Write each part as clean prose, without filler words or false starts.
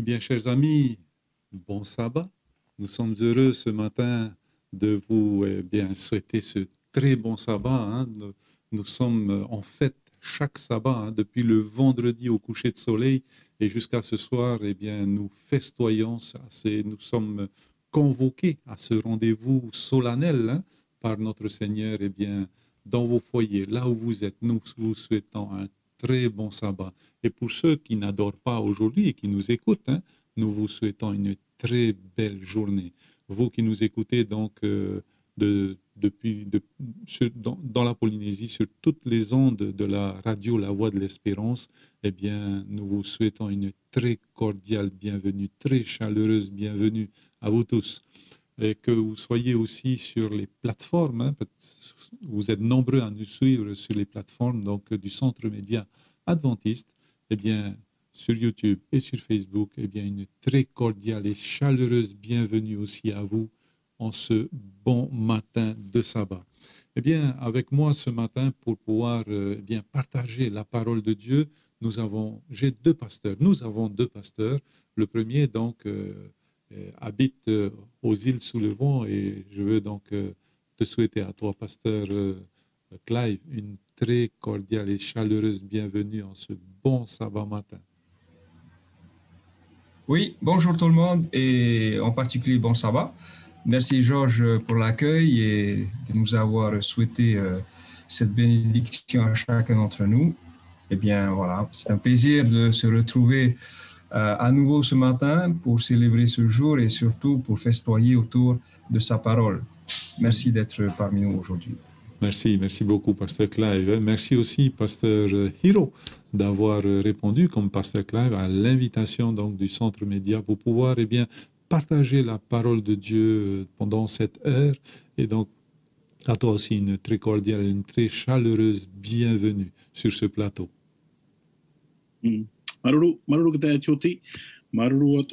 bien, chers amis, bon sabbat. Nous sommes heureux ce matin de vous bien, souhaiter ce très bon sabbat. Hein. Nous sommes en fête chaque sabbat, hein, depuis le vendredi au coucher de soleil et jusqu'à ce soir, eh bien, nous festoyons, nous sommes convoqués à ce rendez-vous solennel, hein, par notre Seigneur, eh bien, dans vos foyers, là où vous êtes. Nous vous souhaitons un très bon sabbat. Et pour ceux qui n'adorent pas aujourd'hui et qui nous écoutent, hein, nous vous souhaitons une très belle journée. Vous qui nous écoutez donc dans la Polynésie, sur toutes les ondes de la radio La Voix de l'Espérance, eh bien, nous vous souhaitons une très cordiale bienvenue, très chaleureuse bienvenue à vous tous. Et que vous soyez aussi sur les plateformes, hein, vous êtes nombreux à nous suivre sur les plateformes donc, du Centre Média Adventiste, eh bien, sur YouTube et sur Facebook, eh bien, une très cordiale et chaleureuse bienvenue aussi à vous en ce bon matin de sabbat. Eh bien, avec moi ce matin, pour pouvoir bien partager la parole de Dieu, nous avons deux pasteurs. Le premier, donc, habite aux îles sous le vent et je veux donc te souhaiter à toi, pasteur Clive, une très cordiale et chaleureuse bienvenue en ce bon sabbat matin. Oui, bonjour tout le monde et en particulier bon sabbat. Merci Georges pour l'accueil et de nous avoir souhaité cette bénédiction à chacun d'entre nous. Eh bien voilà, c'est un plaisir de se retrouver à nouveau ce matin pour célébrer ce jour et surtout pour festoyer autour de sa parole. Merci d'être parmi nous aujourd'hui. Merci beaucoup, pasteur Clive. Merci aussi, pasteur Hiro, d'avoir répondu comme pasteur Clive à l'invitation donc du Centre Média pour pouvoir eh bien, partager la parole de Dieu pendant cette heure. Et donc, à toi aussi, une très cordiale et une très chaleureuse bienvenue sur ce plateau. Maruru kata choti, maruru at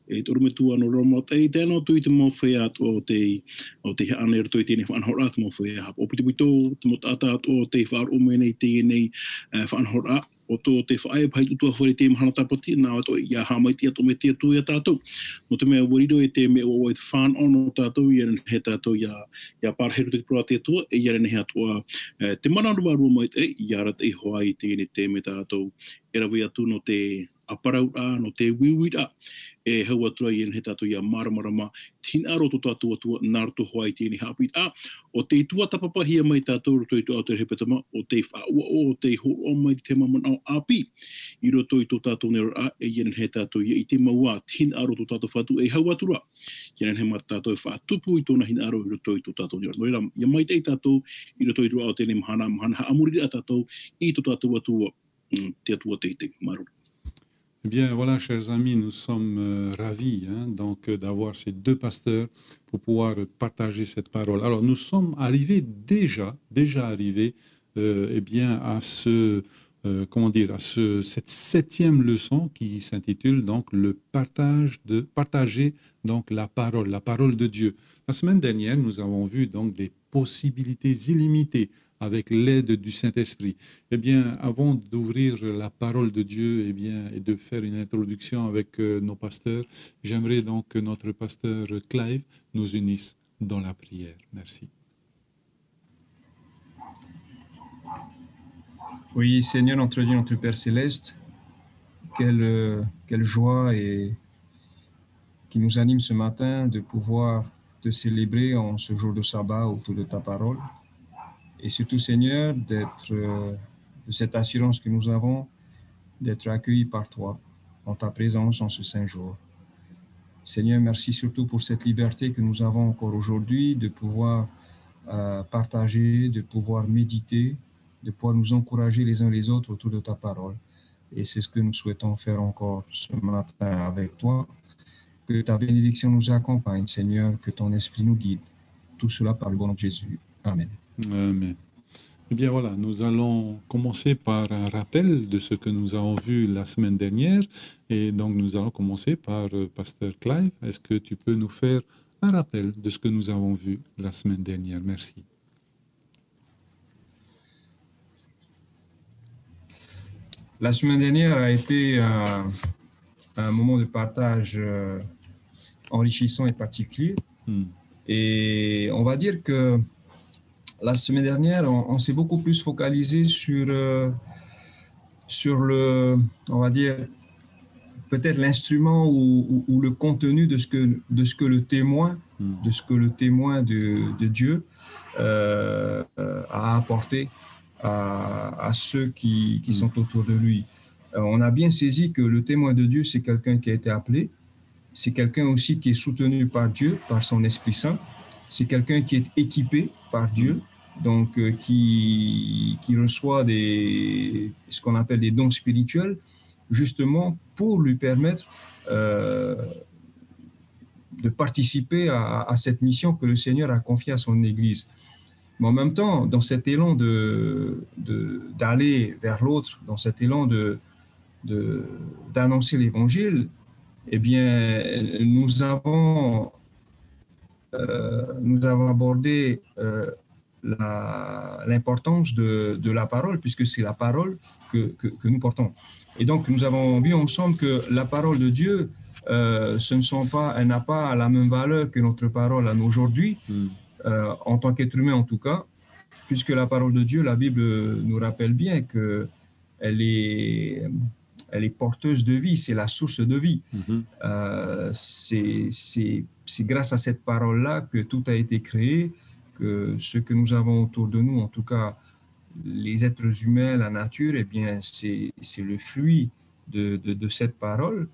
e toro me tua no romo te tēnā tui te mawhai atu o te aner tui tēnei whanhora atu mawhai hap. O piti pito, te motata atu o te whaar ume nei tēnei whanhora. O tō te whae pai tutua whare te mahana tapati, nā ato ia hamaiti atu me tia tui a tātou. No te mea warido e te mea o te whan ono tātou, ia he tātou ia pārheru te proa te tua, e ia he atua te manarua rua mai te, ia rata i hoa i tēnei te me tātou. E rawi atu no te aparau a, no te wiwira, e hau atua i he tātou ia maramarama, tina aro to tātou atua nārto hoa i tēnei hapit a, o te tua tapapahia mai tātou roto i tō au te repetama, o te whaua o te horo mai te mamana o api, i roto i tō tātou nero a, e ian he tātou i te maua, tina aro to tātou whatu, e hau atura, ian he mata tātou whatupu i tōna hina aro i roto i tō tātou nero. Noira, ia mai te tātou, i roto i tō au tēnei mahana haamuriri a tātou, i tō tātou atua, te atua te maruru. Eh bien, voilà, chers amis, nous sommes ravis donc d'avoir ces deux pasteurs pour pouvoir partager cette parole. Alors, nous sommes arrivés déjà arrivés, eh bien, à cette 7e leçon qui s'intitule donc le partager donc la parole de Dieu. La semaine dernière, nous avons vu donc des possibilités illimitées avec l'aide du Saint-Esprit. Eh bien, avant d'ouvrir la parole de Dieu eh bien, et de faire une introduction avec nos pasteurs, j'aimerais donc que notre pasteur Clive nous unisse dans la prière. Merci. Oui, Seigneur, notre Dieu, notre Père Céleste, quelle joie et qui nous anime ce matin de pouvoir te célébrer en ce jour de sabbat autour de ta parole. Et surtout, Seigneur, de cette assurance que nous avons d'être accueillis par toi en ta présence en ce saint jour. Seigneur, merci surtout pour cette liberté que nous avons encore aujourd'hui de pouvoir partager, de pouvoir méditer, de pouvoir nous encourager les uns les autres autour de ta parole. Et c'est ce que nous souhaitons faire encore ce matin avec toi. Que ta bénédiction nous accompagne, Seigneur, que ton esprit nous guide. Tout cela par le bon nom de Jésus. Amen. Amen. Eh bien voilà, nous allons commencer par un rappel de ce que nous avons vu la semaine dernière. Et donc nous allons commencer par Pasteur Clive. Est-ce que tu peux nous faire un rappel de ce que nous avons vu la semaine dernière? Merci. La semaine dernière a été un moment de partage enrichissant et particulier. Et on va dire que la semaine dernière, on s'est beaucoup plus focalisé sur on va dire, peut-être l'instrument ou le contenu de ce que le témoin, de Dieu a apporté à ceux qui sont autour de lui. On a bien saisi que le témoin de Dieu, c'est quelqu'un qui a été appelé, c'est quelqu'un aussi qui est soutenu par Dieu, par son Esprit Saint, c'est quelqu'un qui est équipé par Dieu, donc qui reçoit ce qu'on appelle des dons spirituels, justement pour lui permettre de participer à cette mission que le Seigneur a confiée à son Église. Mais en même temps, dans cet élan d'aller vers l'autre, dans cet élan d'annoncer l'Évangile, eh bien, nous avons abordé l'importance de la parole, puisque c'est la parole que nous portons. Et donc, nous avons vu ensemble que la parole de Dieu, elle n'a pas la même valeur que notre parole à nous aujourd'hui, en tant qu'être humain en tout cas, puisque la parole de Dieu, la Bible nous rappelle bien qu'elle est porteuse de vie, c'est la source de vie. C'est grâce à cette parole-là que tout a été créé, que ce que nous avons autour de nous, en tout cas les êtres humains, la nature, eh bien, c'est le fruit de cette parole.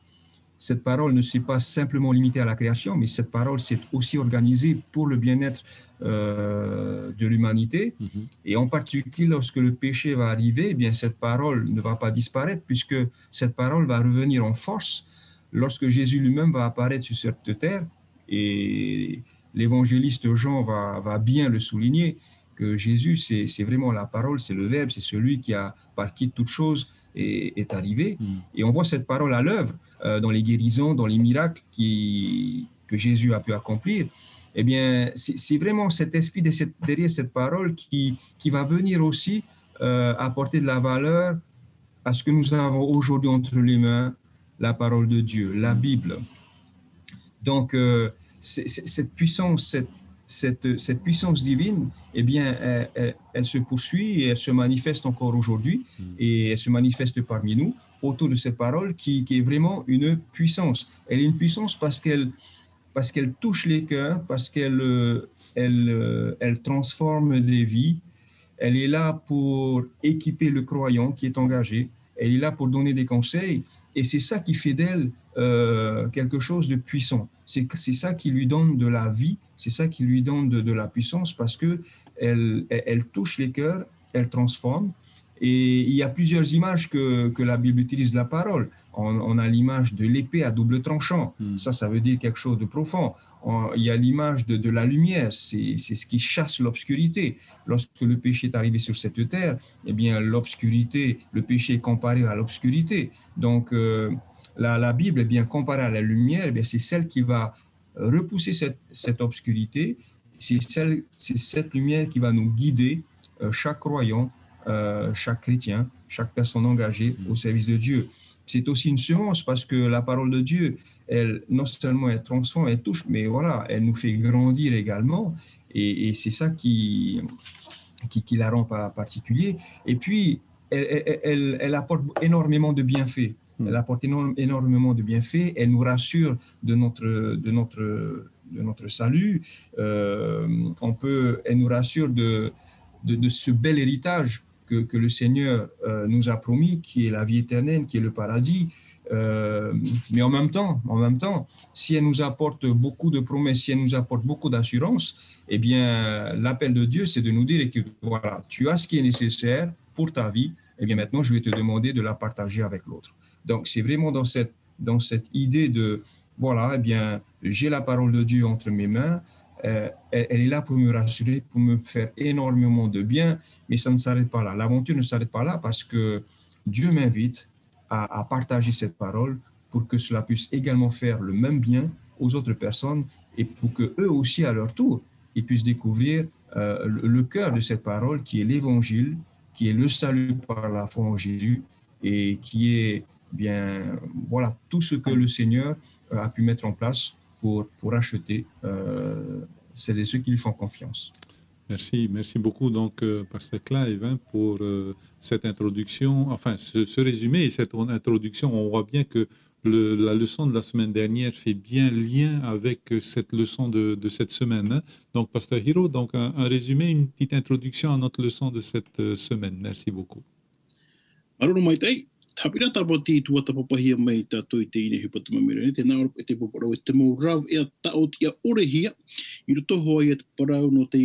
Cette parole ne s'est pas simplement limitée à la création, mais cette parole s'est aussi organisée pour le bien-être de l'humanité. Et en particulier, lorsque le péché va arriver, eh bien, cette parole ne va pas disparaître, puisque cette parole va revenir en force lorsque Jésus lui-même va apparaître sur cette terre. Et l'évangéliste Jean va bien le souligner, que Jésus, c'est vraiment la parole, c'est le Verbe, c'est celui par qui toute chose est arrivée. Et on voit cette parole à l'œuvre dans les guérisons, dans les miracles que Jésus a pu accomplir. Eh bien, c'est vraiment cet esprit derrière cette parole qui va venir aussi apporter de la valeur à ce que nous avons aujourd'hui entre les mains, la parole de Dieu, la Bible. Donc, cette puissance divine, eh bien, elle se poursuit et elle se manifeste encore aujourd'hui, et elle se manifeste parmi nous autour de cette parole qui est vraiment une puissance. Elle est une puissance parce qu'elle touche les cœurs, parce qu'elle transforme des vies. Elle est là pour équiper le croyant qui est engagé. Elle est là pour donner des conseils. Et c'est ça qui fait d'elle quelque chose de puissant. C'est ça qui lui donne de la vie, c'est ça qui lui donne de la puissance, parce qu'elle touche les cœurs, elle transforme. Et il y a plusieurs images que la Bible utilise de la parole. On a l'image de l'épée à double tranchant. Ça veut dire quelque chose de profond. Il y a l'image de la lumière. C'est ce qui chasse l'obscurité. Lorsque le péché est arrivé sur cette terre, eh bien, l'obscurité, le péché est comparé à l'obscurité. Donc, la Bible, eh bien, comparée à la lumière, eh bien, c'est celle qui va repousser cette obscurité. C'est cette lumière qui va nous guider, chaque croyant, chaque chrétien, chaque personne engagée au service de Dieu. C'est aussi une semence, parce que la parole de Dieu, elle, non seulement elle transforme, elle touche, mais voilà, elle nous fait grandir également. Et c'est ça qui la rend particulière. Et puis, elle apporte énormément de bienfaits. Elle apporte énormément de bienfaits. Elle nous rassure de notre salut. Elle nous rassure de ce bel héritage que le Seigneur nous a promis, qui est la vie éternelle, qui est le paradis. Mais en même temps, si elle nous apporte beaucoup de promesses, si elle nous apporte beaucoup d'assurance, eh bien, l'appel de Dieu, c'est de nous dire que voilà, tu as ce qui est nécessaire pour ta vie, eh bien, maintenant, je vais te demander de la partager avec l'autre. Donc, c'est vraiment dans cette idée de, voilà, eh bien, j'ai la parole de Dieu entre mes mains. Elle est là pour me rassurer, pour me faire énormément de bien, mais ça ne s'arrête pas là. L'aventure ne s'arrête pas là, parce que Dieu m'invite à partager cette parole pour que cela puisse également faire le même bien aux autres personnes, et pour que eux aussi, à leur tour, ils puissent découvrir le cœur de cette parole, qui est l'Évangile, qui est le salut par la foi en Jésus, et qui est bien, voilà tout ce que le Seigneur a pu mettre en place pour acheter celles et ceux qui lui font confiance. Merci beaucoup donc Pasteur Clive pour cette introduction, enfin ce résumé et cette introduction. On voit bien que la leçon de la semaine dernière fait bien lien avec cette leçon de cette semaine. Hein. Donc Pasteur Hiro, donc un résumé, une petite introduction à notre leçon de cette semaine. Merci beaucoup. Tapira tapoti tua tapapahia mai tātou I te ine hipata mamere. Te nāro e te paparau e te mau rau e a tao tia orehia. I roto hoa I te parau no te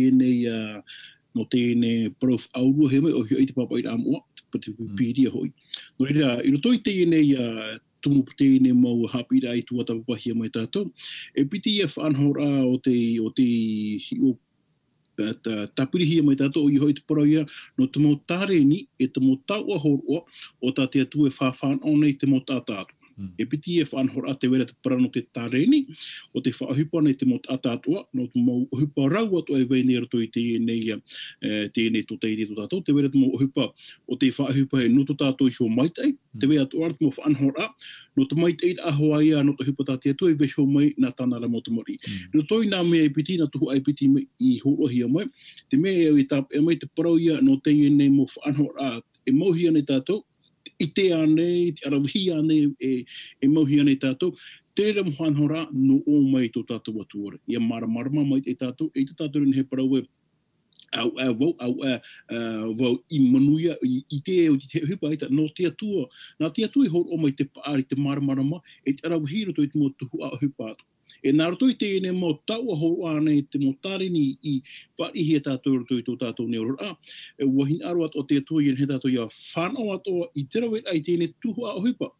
ine prof aurua he mai o hio I te papai rā mua. Te piria hoi. No reira, I roto I te ine tumu te ine mau hapira I tua tapapahia mai tātou. E piti e whanhora o te tapirihia mai tātou o I hoi te parauia no te mo tāreni e te mo taua horoa o tā te atu e whawhan o nei te mo tātātu. E piti e whanhora te wera te para no te tāreni o te whaahupa nei te mo tātātua no te mo hupa rau ato e wei rato I te nei to teiri to tātou te wera te mo hupa o te whaahupa e no to tātou I so maitai te wera to art mo whanhora no te maitai ahoa ia no te hupa tā te atu e wesho mai na tānara mo te mori. No toi nā mea I piti na tuhu ai piti I horohia mai te mea e tā e mai te parau ia no te nei mo whanhora e mauhia nei tātou I te anei, te arawhi anei e mauhi anei tātou, te rera mhanhora no o mai tō tātou atuore. Ia maramarama mai te tātou, e te tātou rin he parau e vau I manuia, I te o te hupa ita, no te atua, nā te atua I horo o mai te paari te maramarama, e te arawhi roto I te mo tuhu a hupa atu. E nā roto I te ene mo taua horo anei te mo tārini I whaihia tātou roto I tō tātou neoro a. E wahin aru ato o te atua I he tātou ia whanau ato I te rawet ai te ene tuhu a hupa.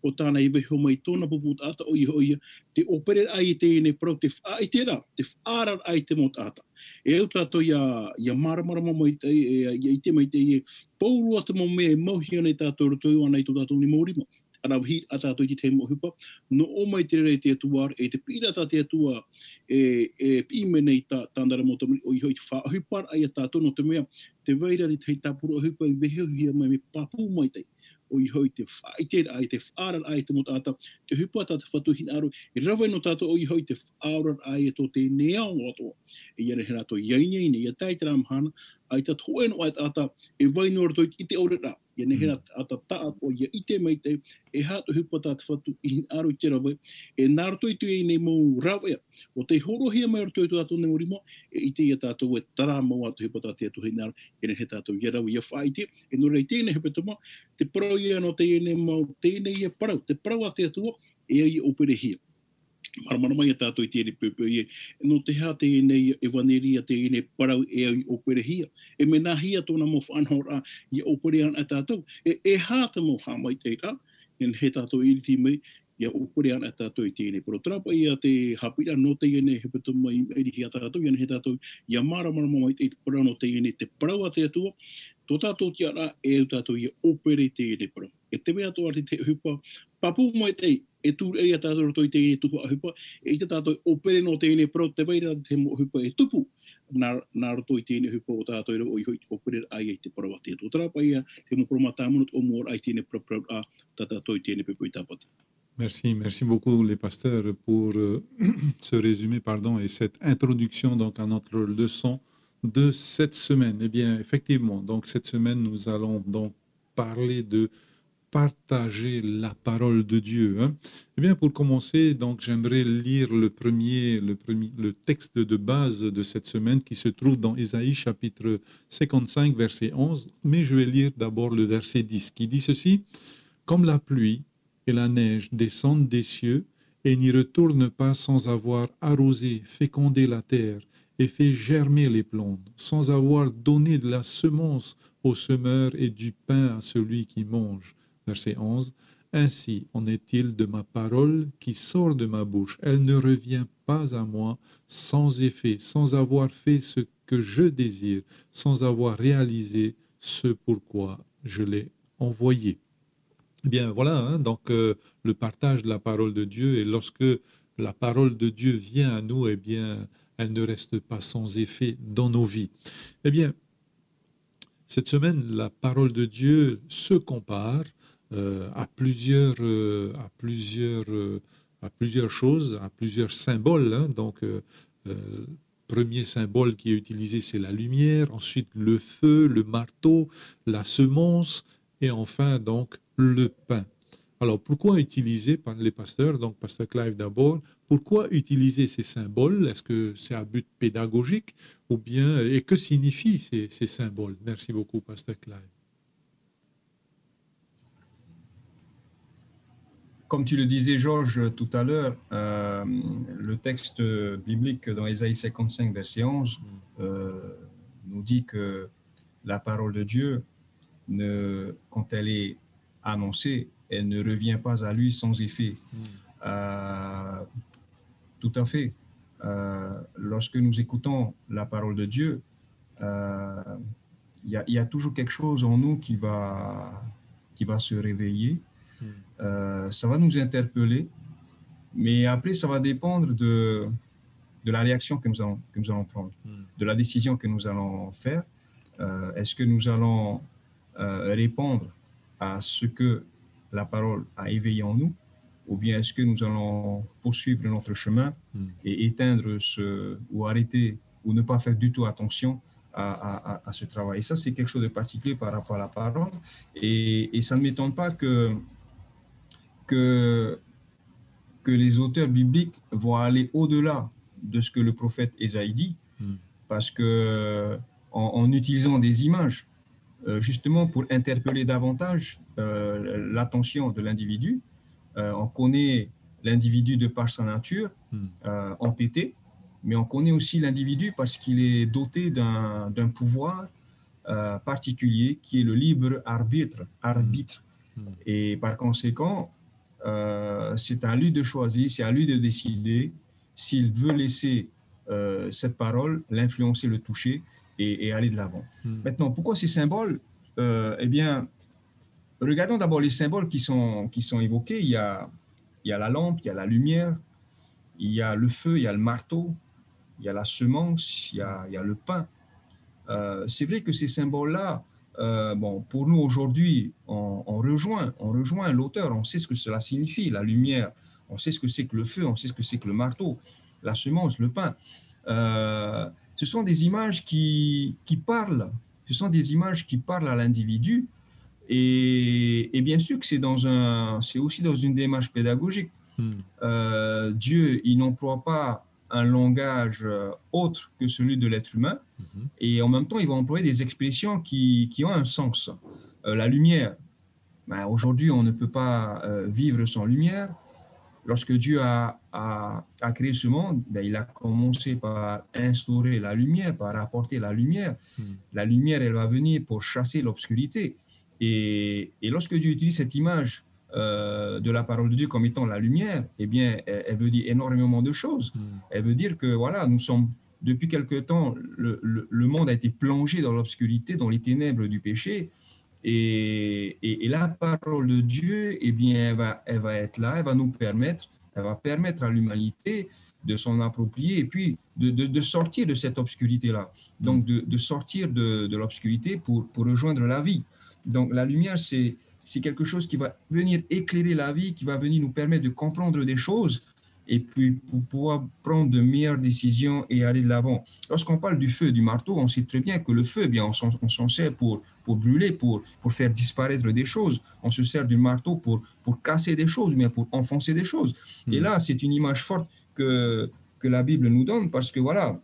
O tāna I weho mai tōna pupu tāta o ihoia te opere ai te ene parau te wha I te rā, te whaarar ai te mo tāta. E au tātou ia maramarama mai te I te mai te I pauru ata mo mea mauhi anei tātou roto I anei tō tātou ni maurima. Arawhi a tātou I te mo hupa, no o mai te rei te atuar, e te pira tā te atua e pime nei tāndara mo tamari o ihoi te whaahupar ai a tātou no te mea, te veira ni te tāpura hupa I weheuhia mai me papu mai tei. O ihoi te whaitera ai, te whaarar ai te mo tātou, te hupa tā te whatuhin aru, e rawe no tātou o ihoi te whaarar ai e tō te neao atoa. E iare he rātou iainei, ia taitara amhana, ai tā tōeno ai tāta e wainora toi I te ore rā. Ia nehera ata taa o ia ite mai te e hātu hupa tā te whatu I aru I te rawe. E nāra toi tui nei mō rawe o te horohia mai aru toi tō tātou nei morimo e ite ia tātou e tara mau atu hupa tā te atu hei nāra e nehe tātou ia rawe ia whaite. E no rei tēnei hupa tuma te parau ia no te ene mau tēnei ia parau. Te parau a te atua e ai opere hia. Maramana mai a tātou I tēne pēpē e no te hā te nei e waneria te ene parau e au opere hia. E me nā hia tōna mo whanhora I opere ana a tātou. E hā te mo hā mai te rā, e he tātou iriti mai, ia opere ana a tātou I tēne. Pero trapa ia te hapira no te ene he pētau mai iriti a tātou, ia he tātou ia maramana mai te parau no te ene te parau a te atua, tō tātou tia rā e au tātou ia opere te ene parau. E te mea tō ati te hupa, papu mai te e tū eri a tātou roto I te ene tupu a hupa, e te tātou opere no te ene parau te veira te mo hupa e tupu, nā roto I te ene hupa o tātou ero o I hoi opere ai te parau a te tō trapa ia, te mo proma tāmunut o mōr ai te ene parau a tātou I te ene pepe I tāpata. Merci beaucoup les pasteurs pour ce résumé et cette introduction donc à notre leçon de cette semaine. Eh bien, effectivement, donc cette semaine, nous allons donc parler de partager la parole de Dieu. Hein. Eh bien, pour commencer, donc j'aimerais lire le texte de base de cette semaine qui se trouve dans Ésaïe chapitre 55, verset 11, mais je vais lire d'abord le verset 10 qui dit ceci: comme la pluie et la neige descendent des cieux et n'y retournent pas sans avoir arrosé, fécondé la terre et fait germer les plantes, sans avoir donné de la semence au semeur et du pain à celui qui mange. Verset 11. Ainsi en est-il de ma parole qui sort de ma bouche. Elle ne revient pas à moi sans effet, sans avoir fait ce que je désire, sans avoir réalisé ce pourquoi je l'ai envoyé. Eh bien, voilà, hein, donc le partage de la parole de Dieu, et lorsque la parole de Dieu vient à nous, eh bien, elle ne reste pas sans effet dans nos vies. Eh bien, cette semaine, la parole de Dieu se compare à plusieurs choses, à plusieurs symboles. Hein. Donc, premier symbole qui est utilisé, c'est la lumière, ensuite le feu, le marteau, la semence, et enfin, donc, le pain. Alors, pourquoi utiliser, par les pasteurs, donc Pasteur Clive d'abord, pourquoi utiliser ces symboles? Est-ce que c'est à but pédagogique ou bien, et que signifient ces symboles? Merci beaucoup, Pasteur Clive. Comme tu le disais, Georges, tout à l'heure, le texte biblique dans Ésaïe 55, verset 11, nous dit que la parole de Dieu, quand elle est annoncée, elle ne revient pas à lui sans effet. Tout à fait. Lorsque nous écoutons la parole de Dieu, il y a toujours quelque chose en nous qui va se réveiller. Ça va nous interpeller, mais après, ça va dépendre de la réaction que nous allons prendre, de la décision que nous allons faire. Est-ce que nous allons répondre à ce que la parole a éveillé en nous, ou bien est-ce que nous allons poursuivre notre chemin et éteindre ou arrêter, ou ne pas faire du tout attention à ce travail. Et ça, c'est quelque chose de particulier par rapport à la parole. Et ça ne m'étonne pas que les auteurs bibliques vont aller au-delà de ce que le prophète Ésaïe dit, parce que en utilisant des images, justement pour interpeller davantage l'attention de l'individu, on connaît l'individu de par sa nature entêté, mais on connaît aussi l'individu parce qu'il est doté d'un pouvoir particulier qui est le libre arbitre. Et par conséquent, c'est à lui de choisir, c'est à lui de décider s'il veut laisser cette parole l'influencer, le toucher et aller de l'avant. Maintenant, pourquoi ces symboles? Eh bien, regardons d'abord les symboles qui sont évoqués. Il y a la lampe, il y a la lumière, il y a le feu, il y a le marteau, il y a la semence, il y a le pain. C'est vrai que ces symboles-là, pour nous aujourd'hui, on rejoint l'auteur, on sait ce que cela signifie, la lumière, on sait ce que c'est que le feu, on sait ce que c'est que le marteau, la semence, le pain. Ce sont des images qui parlent, ce sont des images qui parlent à l'individu, et bien sûr que c'est aussi dans une démarche pédagogique. Dieu, il n'emploie pas un langage autre que celui de l'être humain, et en même temps, il va employer des expressions qui ont un sens. La lumière, aujourd'hui, on ne peut pas vivre sans lumière. Lorsque Dieu a créé ce monde, il a commencé par instaurer la lumière, par apporter la lumière. La lumière, elle va venir pour chasser l'obscurité. Et lorsque Dieu utilise cette image de la parole de Dieu comme étant la lumière, eh bien, elle veut dire énormément de choses. Elle veut dire que, voilà, nous sommes, depuis quelque temps, le monde a été plongé dans l'obscurité, dans les ténèbres du péché, et la parole de Dieu, eh bien, elle va être là, elle va permettre à l'humanité de s'en approprier et puis de sortir de cette obscurité-là. Donc, de sortir de l'obscurité pour rejoindre la vie. Donc, la lumière, c'est quelque chose qui va venir éclairer la vie, qui va venir nous permettre de comprendre des choses et puis pour pouvoir prendre de meilleures décisions et aller de l'avant. Lorsqu'on parle du feu, du marteau, on sait très bien que le feu, eh bien, on s'en sert pour brûler, pour faire disparaître des choses. On se sert du marteau pour casser des choses, mais pour enfoncer des choses. Et là, c'est une image forte que la Bible nous donne parce que, voilà,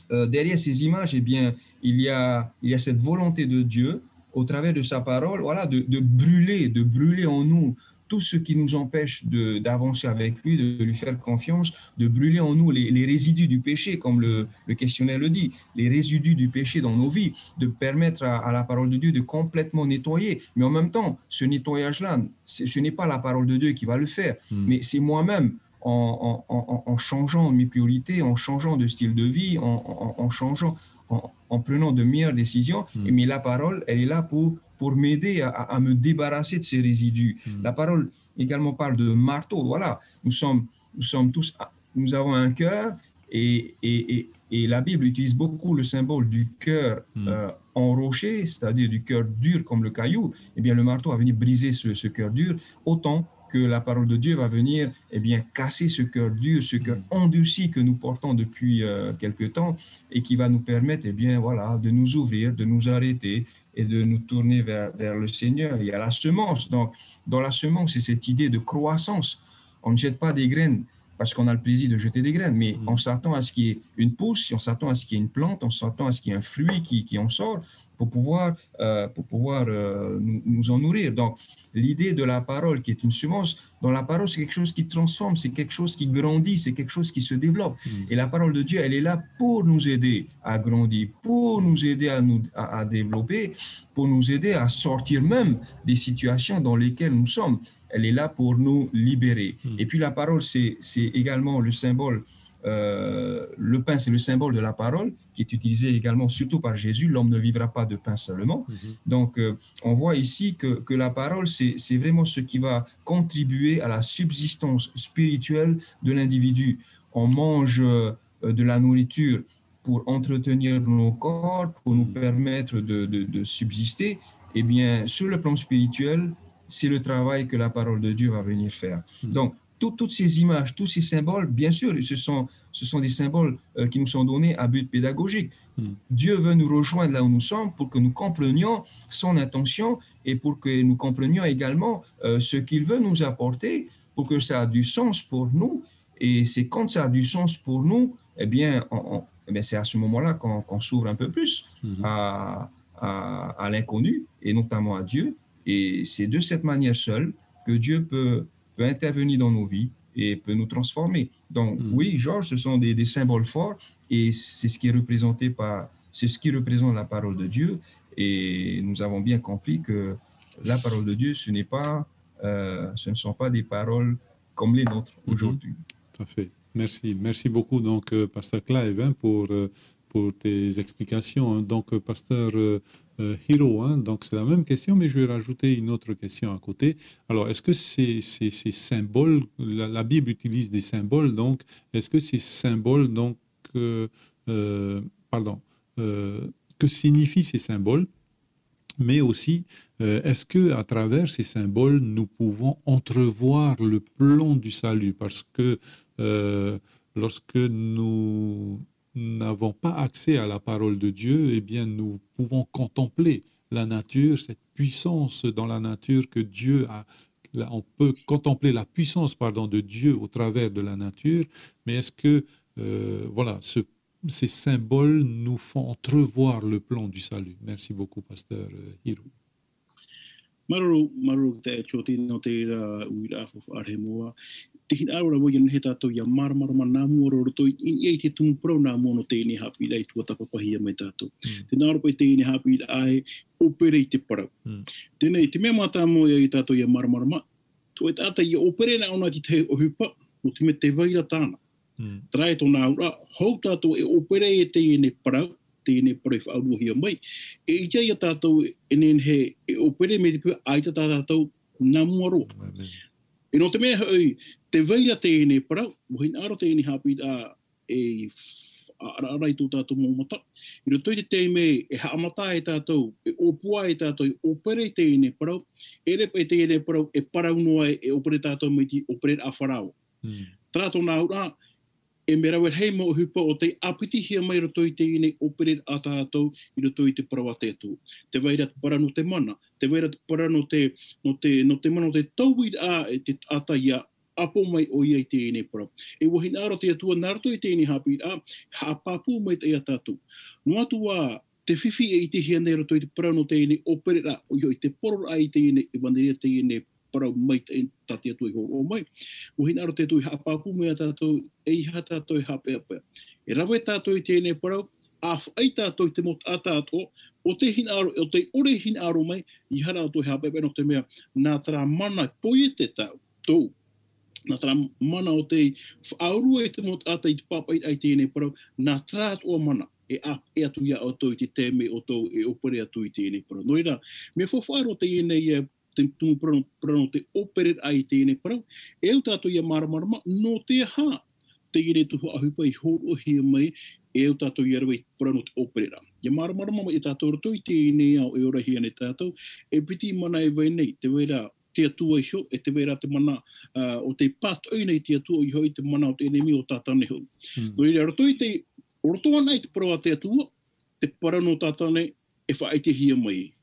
derrière ces images, eh bien, il y a cette volonté de Dieu au travers de sa parole, voilà, de brûler en nous tout ce qui nous empêche d'avancer avec lui, de lui faire confiance, de brûler en nous les résidus du péché, comme le questionnaire le dit, les résidus du péché dans nos vies, de permettre à la parole de Dieu de complètement nettoyer. Mais en même temps, ce nettoyage-là, ce n'est pas la parole de Dieu qui va le faire, mais c'est moi-même, en changeant mes priorités, en changeant de style de vie, en changeant, en prenant de meilleures décisions. Mais la parole, elle est là pour m'aider à me débarrasser de ces résidus. La parole également parle de marteau. Voilà, nous sommes tous, nous avons un cœur et la Bible utilise beaucoup le symbole du cœur en rocher, c'est-à-dire du cœur dur comme le caillou, eh bien le marteau va venir briser ce cœur dur, autant que la parole de Dieu va venir eh bien, casser ce cœur dur, ce cœur endurci que nous portons depuis quelque temps et qui va nous permettre eh bien, voilà, de nous ouvrir, de nous arrêter et de nous tourner vers le Seigneur. Il y a la semence. Donc, dans la semence, c'est cette idée de croissance. On ne jette pas des graines parce qu'on a le plaisir de jeter des graines, mais on s'attend à ce qu'il y ait une pousse, on s'attend à ce qu'il y ait une plante, on s'attend à ce qu'il y ait un fruit qui en sort pour pouvoir nous en nourrir. Donc, l'idée de la parole qui est une semence, dans la parole, c'est quelque chose qui transforme, c'est quelque chose qui grandit, c'est quelque chose qui se développe. Et la parole de Dieu, elle est là pour nous aider à grandir, pour nous aider à développer, pour nous aider à sortir même des situations dans lesquelles nous sommes. Elle est là pour nous libérer. Et puis la parole, c'est également le symbole. Le pain, c'est le symbole de la parole qui est utilisé également surtout par Jésus. L'homme ne vivra pas de pain seulement. Donc, on voit ici que la parole, c'est vraiment ce qui va contribuer à la subsistance spirituelle de l'individu. On mange de la nourriture pour entretenir nos corps, pour nous permettre de subsister. Eh bien, sur le plan spirituel, c'est le travail que la parole de Dieu va venir faire. Donc, toutes ces images, tous ces symboles, bien sûr, ce sont des symboles qui nous sont donnés à but pédagogique. Dieu veut nous rejoindre là où nous sommes pour que nous comprenions son intention et pour que nous comprenions également ce qu'il veut nous apporter, pour que ça a du sens pour nous. Et c'est quand ça a du sens pour nous, eh bien, c'est à ce moment-là qu'on s'ouvre un peu plus à l'inconnu et notamment à Dieu. Et c'est de cette manière seule que Dieu peut intervenir dans nos vies et peut nous transformer. Donc oui, Georges, ce sont des symboles forts et c'est ce qui est représenté c'est ce qui représente la parole de Dieu. Et nous avons bien compris que la parole de Dieu, ce ne sont pas des paroles comme les nôtres aujourd'hui. Tout à fait. Merci beaucoup, donc, Pasteur Clive, pour tes explications. Donc, Pasteur Hiro, donc c'est la même question, mais je vais rajouter une autre question à côté. Alors, est-ce que ces symboles, la Bible utilise des symboles, donc, est-ce que ces symboles, donc, que signifient ces symboles? Mais aussi, est-ce qu'à travers ces symboles, nous pouvons entrevoir le plan du salut? Parce que lorsque nous n'avons pas accès à la parole de Dieu, eh bien, nous pouvons contempler la nature, cette puissance dans la nature que Dieu a. On peut contempler la puissance, de Dieu au travers de la nature, mais est-ce que, ces symboles nous font entrevoir le plan du salut? Merci beaucoup, Pasteur Hiro. Maru te choti no te uira fo arhemoa te hinaro la voyan heta to ya mar manamu ro to in te tum pro na mono te ni happy dai tu ta papa hia mai tato te naro pe te ni happy ai operate para te nei te me mata mo ya tato ya mar to e tata ya opere na ona te o hupa o te me te vaira tana trai to na ura ho tato e opere te ni para tēne pare whaaruhia mai. E ija ia tātou enen he opere me te pua aita tātou nā muaro. E no te mea hoi, te veira tēne parau, mohin aro tēne hapi e arai tō tātou mōmata. I roto i te tēme e haamata e tātou, e opua e tātou, e opere tēne parau, e repa e tēne parau, e parau noa e opere tātou me ti opere a wharau. Tātou nā ura, e mera wer hei mo hupa o te apiti hia mai roto i te ine opere a tātou i roto i te parawa te atu. Te waira para no te mana, te waira para no te mana o te tauid a te ata ia apo mai o ia i te ine para. E wahina aro te atua narato i te ine hapi a haapapu mai te ia tātou. No atua te whiwhi e i te hia nei roto i te para no te ine opere a o i te poro a i te ine i wanderia te ine parau mai te tati atu i ho mai. Wahina aro te atu i haapapu mai a tātou e iha tātou i hapea. E rawe tātou i tēnei parau, ai tātou i te mot a tātou, o te hinaro, o te ore hinaro mai, i hara atu i hapea no te mea, nā tara mana poie te tātou, nā tara mana o te whaurua i te mot ata i te papai ai tēnei parau, nā tara atu o mana, e atu ia o tō i te tēme o tō e opere atu i tēnei parau. Noira, mea whawharo te ienei te tumu prano te opere ai tēnei parau, e au tātou ia maramarama, no te ha te ine tuhu ahupa i horo hia mai, e au tātou ia rawa i prano te opere. Ia maramarama i tātou roto i tēnei au e ora hia ne tātou, e piti mana e vai nei, te wera te atua iso, e te wera te mana o te pātoi nei te atua i hoi te mana o te enemi o tātane hau. No i roto i te, roto ana i te parawa te atua, te parano tātane e whaai te hia mai.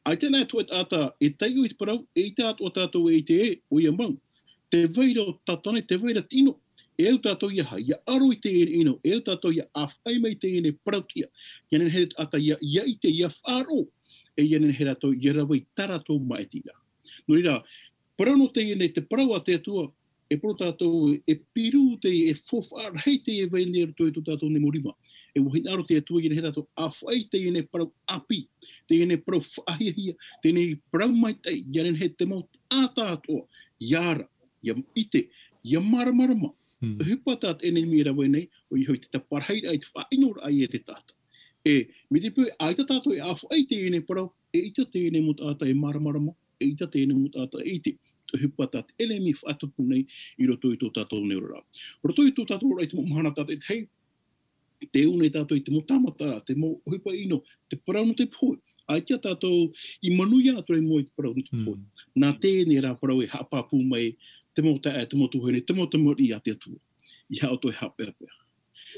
Ai tēnā atua e tāta, e teiu i te parau, e i tātua tātou e i te e, o ia mau. Te weira o tātane, te weira tino, e au tātou ia ha, ia aro i te ino, e au tātou ia awhai mai te ene parautia, ia nen he ata ia i te ia wharo, e ia nen he rato ia rawa i taratou mai tira. No ira, parano te ene te parawa te atua, e pro tātou e piru te e fofar, hei te e vai nere toi to tātou ne morima. E wahin aro te atua, ia nen he rato awhai te ene parau api, te ene parau whaahia, te ene parau mai te, ia nen he te mau ātātoa, iara, ia ite, ia maramarama. Hipa tāta ene mi rawa nei, o i hoi te taparhaira ai te whainora ai e te tāta. E, mi te pui, ai ta tātou e awha ai te ene parau, e ita te ene mo tāta e maramarama, e ita te ene mo tāta e ite. Hipa tāta ene mi whaatupu nei, i roto i tō tātou neurara. Roto i tō tātou rai te mo mahana tāta, e hei, te une tātou i te mo tamata, te mo hipa ino, te parau no te pui. Ai tia tātou i manuia atu e mo i te parau no te pui. Nā tēne rā parau e hapapu mai, te mo tuhene, te mo i a te atua. I hao toi hapea.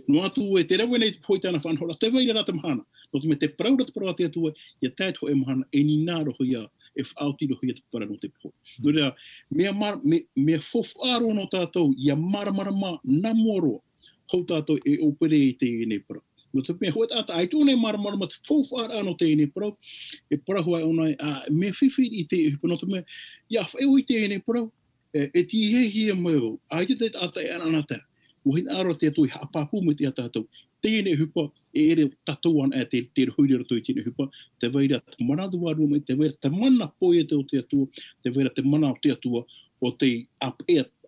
No atu e te rawe nei te poi tāna whanhora, te waira rā te mahana. No te me te praura te parau te atua, ia tātou e mahana, e ni nā roho ia, e whaauti roho ia te parau no te poi. No rea, mea whofaro no tātou, ia maramarama nā moroa, hau tātou e opere i te ene parau. No te mea hoa tāta, ai tōne maramarama te whofaro no te ene parau, e parau ai onai, mea whiwhi i te hipa, no te mea, ia whaeo i te ene parau, e ti hehia mai, ai te ata e ananata. Wahin aro te atu i hapapu me te tātou. Tēne hupa e ere tatuan e te huiri rato i tēne hupa. Te weira te mana duaru me, te weira te mana poe te o te atua, te weira te mana o te atua o te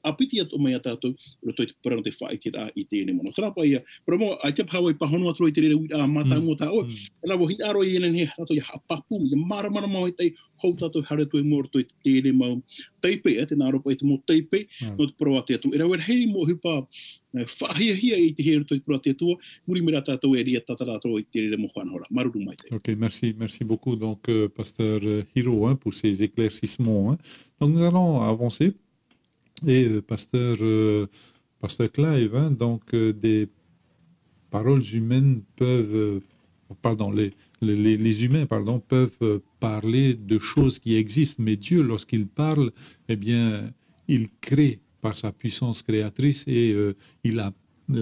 apiti atu mai a tātou, rato i te parano te whae te rā i tēne mono. Trapa ia, pero mo, ai te pāwai pahono atu i te rere ui a mātai mo tā oe. E la wahin aro i ene he rato i hapapu, i maramara mau i te hau tātou haretu e mōrato i tēne mau teipe, te nāropa i te mō teipe, no te parao te atu. E rau hei mo hupa whahia i te he rato i te parao te atua, muri mera tātou e ria tātātou i te rere mo whanhora. Maruru mai te. Ok, merci beaucoup, donc, Pasteur Hiro, pour ces éclaircissements. Donc, nous allons avancer. Et Pasteur Clive, donc des paroles humaines peuvent, les humains peuvent parler de choses qui existent, mais Dieu, lorsqu'il parle, eh bien, il crée par sa puissance créatrice et il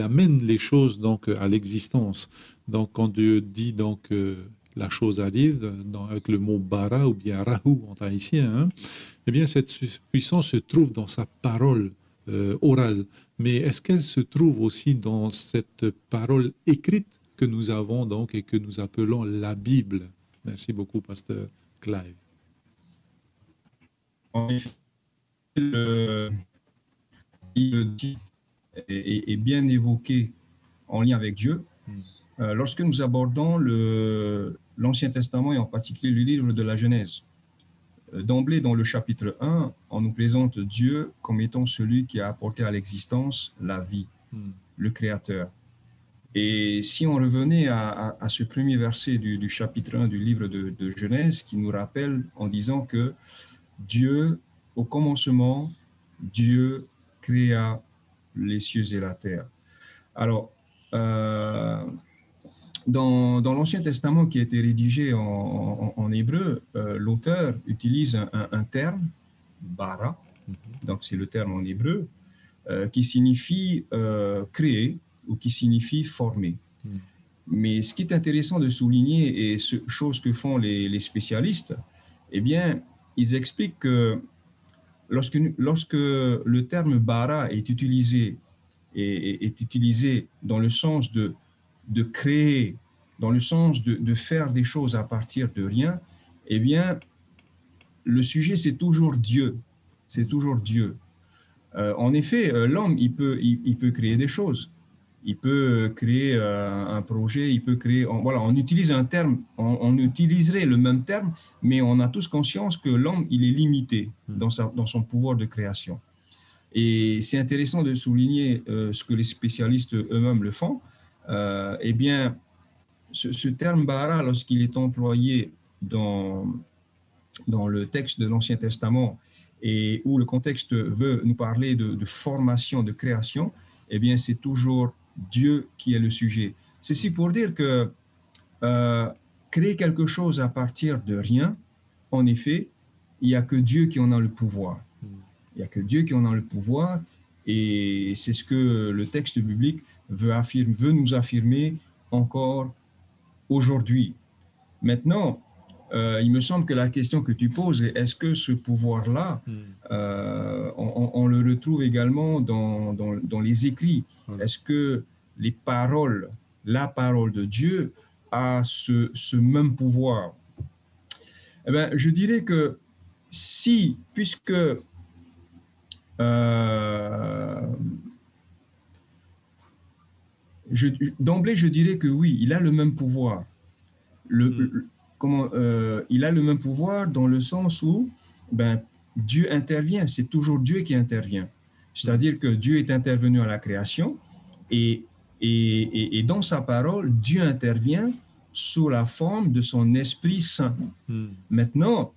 amène les choses donc à l'existence. Donc, quand Dieu dit donc la chose arrive, avec le mot bara ou bien rahou en tahitien, eh bien cette puissance se trouve dans sa parole orale. Mais est-ce qu'elle se trouve aussi dans cette parole écrite que nous avons donc et que nous appelons la Bible? Merci beaucoup, Pasteur Clive. En effet, le est bien évoqué en lien avec Dieu. Lorsque nous abordons l'Ancien Testament et en particulier le livre de la Genèse, d'emblée dans le chapitre 1, on nous présente Dieu comme étant celui qui a apporté à l'existence la vie, le Créateur. Et si on revenait à ce premier verset du chapitre 1 du livre de Genèse qui nous rappelle en disant que Dieu, au commencement, Dieu créa les cieux et la terre. Alors, dans l'Ancien Testament qui a été rédigé en hébreu, l'auteur utilise un terme, bara, donc c'est le terme en hébreu, qui signifie créer ou qui signifie former. Mais ce qui est intéressant de souligner, et chose que font les spécialistes, eh bien, ils expliquent que lorsque le terme bara est utilisé dans le sens de créer, dans le sens de faire des choses à partir de rien, eh bien, le sujet, c'est toujours Dieu. C'est toujours Dieu. En effet, l'homme, il peut créer des choses. Il peut créer un projet, il peut créer... Voilà, on utilise un terme, on utiliserait le même terme, mais on a tous conscience que l'homme, il est limité dans son pouvoir de création. Et c'est intéressant de souligner ce que les spécialistes eux-mêmes le font. Eh bien, ce terme bara, lorsqu'il est employé dans le texte de l'Ancien Testament et où le contexte veut nous parler de formation, de création, eh bien, c'est toujours Dieu qui est le sujet. Ceci pour dire que créer quelque chose à partir de rien, en effet, il n'y a que Dieu qui en a le pouvoir. Il n'y a que Dieu qui en a le pouvoir, et c'est ce que le texte biblique veut nous affirmer encore aujourd'hui. Maintenant, il me semble que la question que tu poses est, est-ce que ce pouvoir-là, on le retrouve également dans les écrits? Est-ce que la parole de Dieu a ce même pouvoir? Eh bien, je dirais que si, puisque d'emblée, je dirais que oui, il a le même pouvoir. Il a le même pouvoir dans le sens où Dieu intervient, c'est toujours Dieu qui intervient. C'est-à-dire que Dieu est intervenu à la création et dans sa parole, Dieu intervient sous la forme de son Esprit Saint. Maintenant,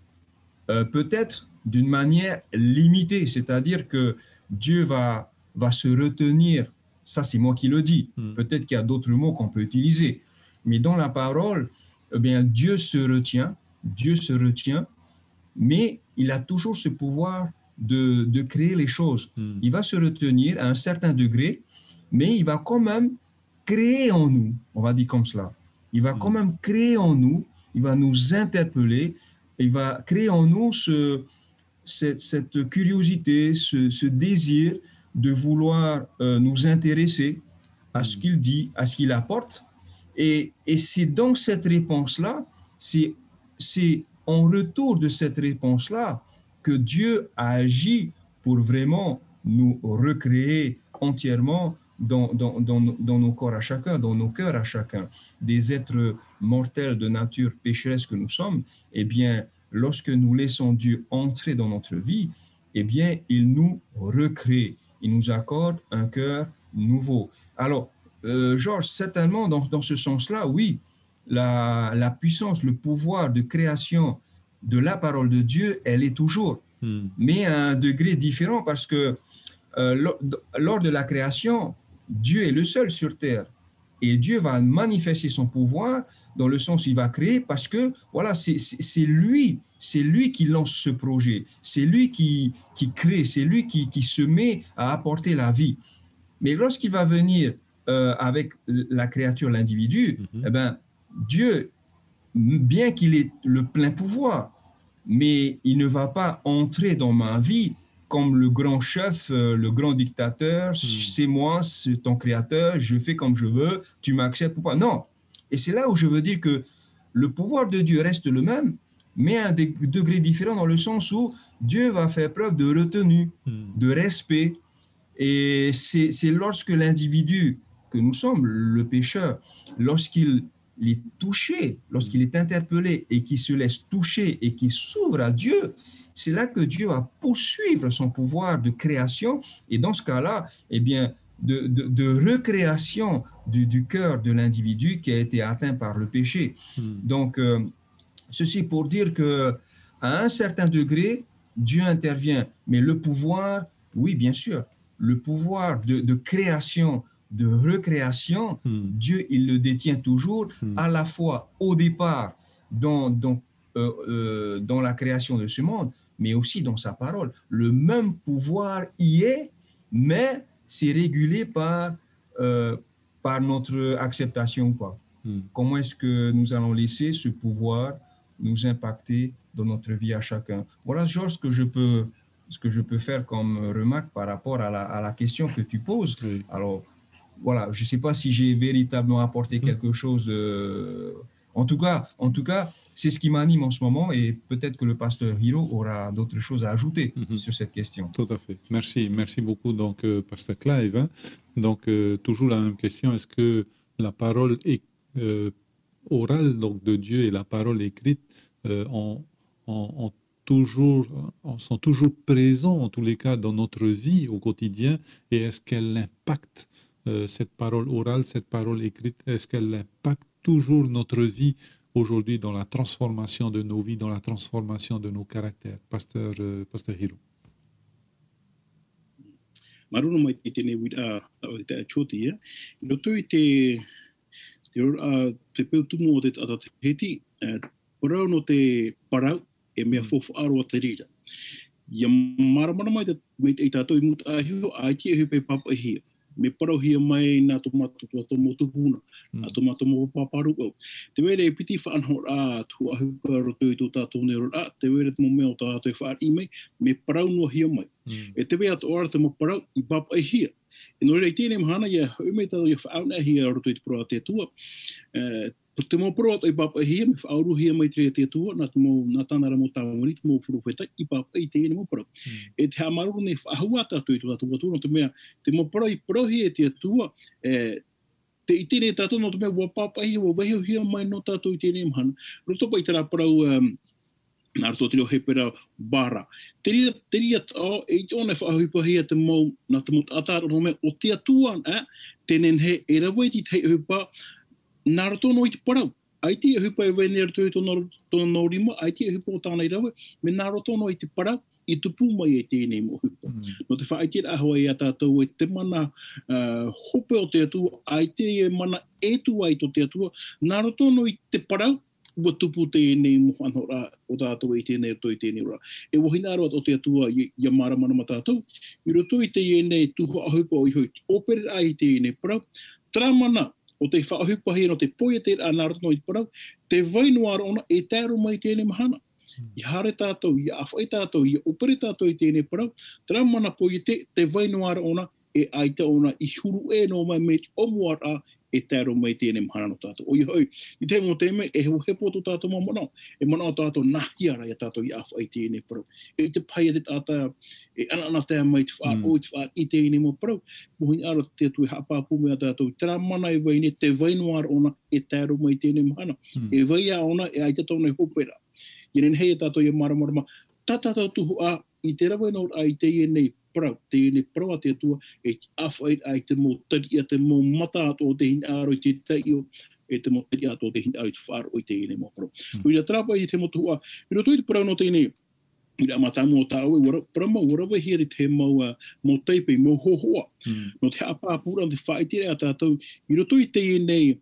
peut-être d'une manière limitée, c'est-à-dire que Dieu va se retenir, ça c'est moi qui le dis, peut-être qu'il y a d'autres mots qu'on peut utiliser, mais dans la parole, eh bien, Dieu se retient, mais il a toujours ce pouvoir de créer les choses. Il va se retenir à un certain degré, mais il va quand même créer en nous, on va dire comme cela. Il va quand même créer en nous, il va nous interpeller, il va créer en nous cette curiosité, ce désir de vouloir nous intéresser à ce qu'il dit, à ce qu'il apporte. Et c'est dans cette réponse-là, c'est en retour de cette réponse-là que Dieu a agi pour vraiment nous recréer entièrement dans nos corps à chacun, dans nos cœurs à chacun. Des êtres mortels de nature pécheresse que nous sommes, eh bien, lorsque nous laissons Dieu entrer dans notre vie, eh bien, il nous recrée, il nous accorde un cœur nouveau. Alors, Georges, certainement, dans ce sens-là, oui, la puissance, le pouvoir de création de la parole de Dieu, elle est toujours, mais à un degré différent parce que lors de la création, Dieu est le seul sur terre et Dieu va manifester son pouvoir dans le sens où il va créer parce que voilà, c'est lui qui lance ce projet, c'est lui qui crée, c'est lui qui se met à apporter la vie. Mais lorsqu'il va venir avec la créature, l'individu, eh ben, Dieu, bien qu'il ait le plein pouvoir, mais il ne va pas entrer dans ma vie comme le grand chef, le grand dictateur, c'est moi, c'est ton créateur, je fais comme je veux, tu m'acceptes ou pas. Non. Et c'est là où je veux dire que le pouvoir de Dieu reste le même, mais à un degré différent dans le sens où Dieu va faire preuve de retenue, de respect. Et c'est lorsque l'individu que nous sommes, le pécheur, lorsqu'il est touché, lorsqu'il est interpellé et qu'il se laisse toucher et qu'il s'ouvre à Dieu, c'est là que Dieu va poursuivre son pouvoir de création et dans ce cas-là, eh bien, de recréation du cœur de l'individu qui a été atteint par le péché. Donc, ceci pour dire qu'à un certain degré, Dieu intervient, mais le pouvoir, oui, bien sûr, le pouvoir de création, de recréation, Dieu, il le détient toujours, à la fois au départ dans la création de ce monde, mais aussi dans sa parole. Le même pouvoir y est, mais c'est régulé par notre acceptation ou pas. Comment est-ce que nous allons laisser ce pouvoir nous impacter dans notre vie à chacun? Voilà, Georges, ce que je peux faire comme remarque par rapport à la question que tu poses. Oui. Alors, voilà, je ne sais pas si j'ai véritablement apporté quelque chose. En tout cas, c'est ce qui m'anime en ce moment et peut-être que le pasteur Hiro aura d'autres choses à ajouter sur cette question. Tout à fait. Merci beaucoup, donc, pasteur Clive. Donc, toujours la même question. Est-ce que la parole orale donc, de Dieu et la parole écrite sont toujours présents, en tous les cas, dans notre vie au quotidien? Et est-ce qu'elle impacte cette parole orale, cette parole écrite, est-ce qu'elle impacte toujours notre vie aujourd'hui dans la transformation de nos vies, dans la transformation de nos caractères. Pasteur Hiro. Maruna mai tēnei wira o te achoti ia. Roto I te peu tumu o te tata te heti, parau no te parau e mea fofu aro a te rira. Ia maramana mai te tātou I muta ahio, a ki e hupe papa hia. Me parau hia mai nā tomato mo tupuna, nā tomato mo paparu au. Te were e piti whaanhor a tu ahupa roto I tō tātou nero a, te were te mo mea o tātou whaar I mei, me parau no hia mai. E te wea to ora te mo parau I papa hia. E no rei tēnei mahana ia ume tātou ia whauna hia roto I te proa te tua. Te mo proa I papa hia, me whauru hia mai te tua, nā tānara mo tāmari, te mo furu whetai, I papa I tēnei mo parau. E te hamaru ne whahua tātou I tō tātou no te mea, te mo parau I prohi e te tua, te I tēnei tātou no te mea, wa papa hia, wa wahio hia mai no tātou I tēnei mahana. Roto pa I tērā parau, nā rato te reo he pera bara. Te ria tau, e tōne whahupa hia te mau, nā te mot ataro no mea, o te atuan, tēnen he, e rawa I ti te hupa, nā rato no I te parau. Ai te hupa e wēnera tui tōna nōrima, ai te hupa o tāna I rawa, me nā rato no I te parau, I tupu mai e tēnei mo hupa. No te whaitira ahua I a tātou e te mana hope o te atua, ai te e mana etu ai to te atua, nā rato no I te parau, ua tupu tēnei mo anhora o tātou I tēnei rato I tēnei rā. E wahina aroa o te atua ia maramana ma tātou, I roto I te ienei tuho ahupa o I hui, opere ai tēnei parau, tramana o te whaahupa hea no te poia te anarato no I parau, te wainuara ona e tāro mai tēnei mahana. I hare tātou, I awhai tātou, I opere tātou I tēnei parau, tramana poia te wainuara ona e aita ona I huru e no mai me te omuara e tāro mai tēnei mahana no tātou. O I hoi, I te mo te me, e hepo to tātou mo manao, e manao tātou nahiara I tātou I awhai tēnei parau. E te paia te tātou, e anana tēa mai te whaar, o te whaar I tēnei mo parau, mohin ara te atu e hapāpu mea tātou, tērā mana e waine, te wainuara ona e tāro mai tēnei mahana. E waia ona e aita tōna I hopera. Inen hei tātou I maramarama, tā tātou tuhu a, I te rawa nō ai te ienei parau, te ienei parau a te atua, e te awhai ai te mō tari a te mō mata ato o te hin aro I te tai o, e te mō tari ato o te hin aro I te whaaro o te ienei mō parau. Ui trapa I te mō tuhu a, I roto I te parau no te ienei, I rā matamu o tāu e parama warawa hea te mō teipei, mō hohoa. No te hapāpura, te whaitire a tātou, I roto I te ienei,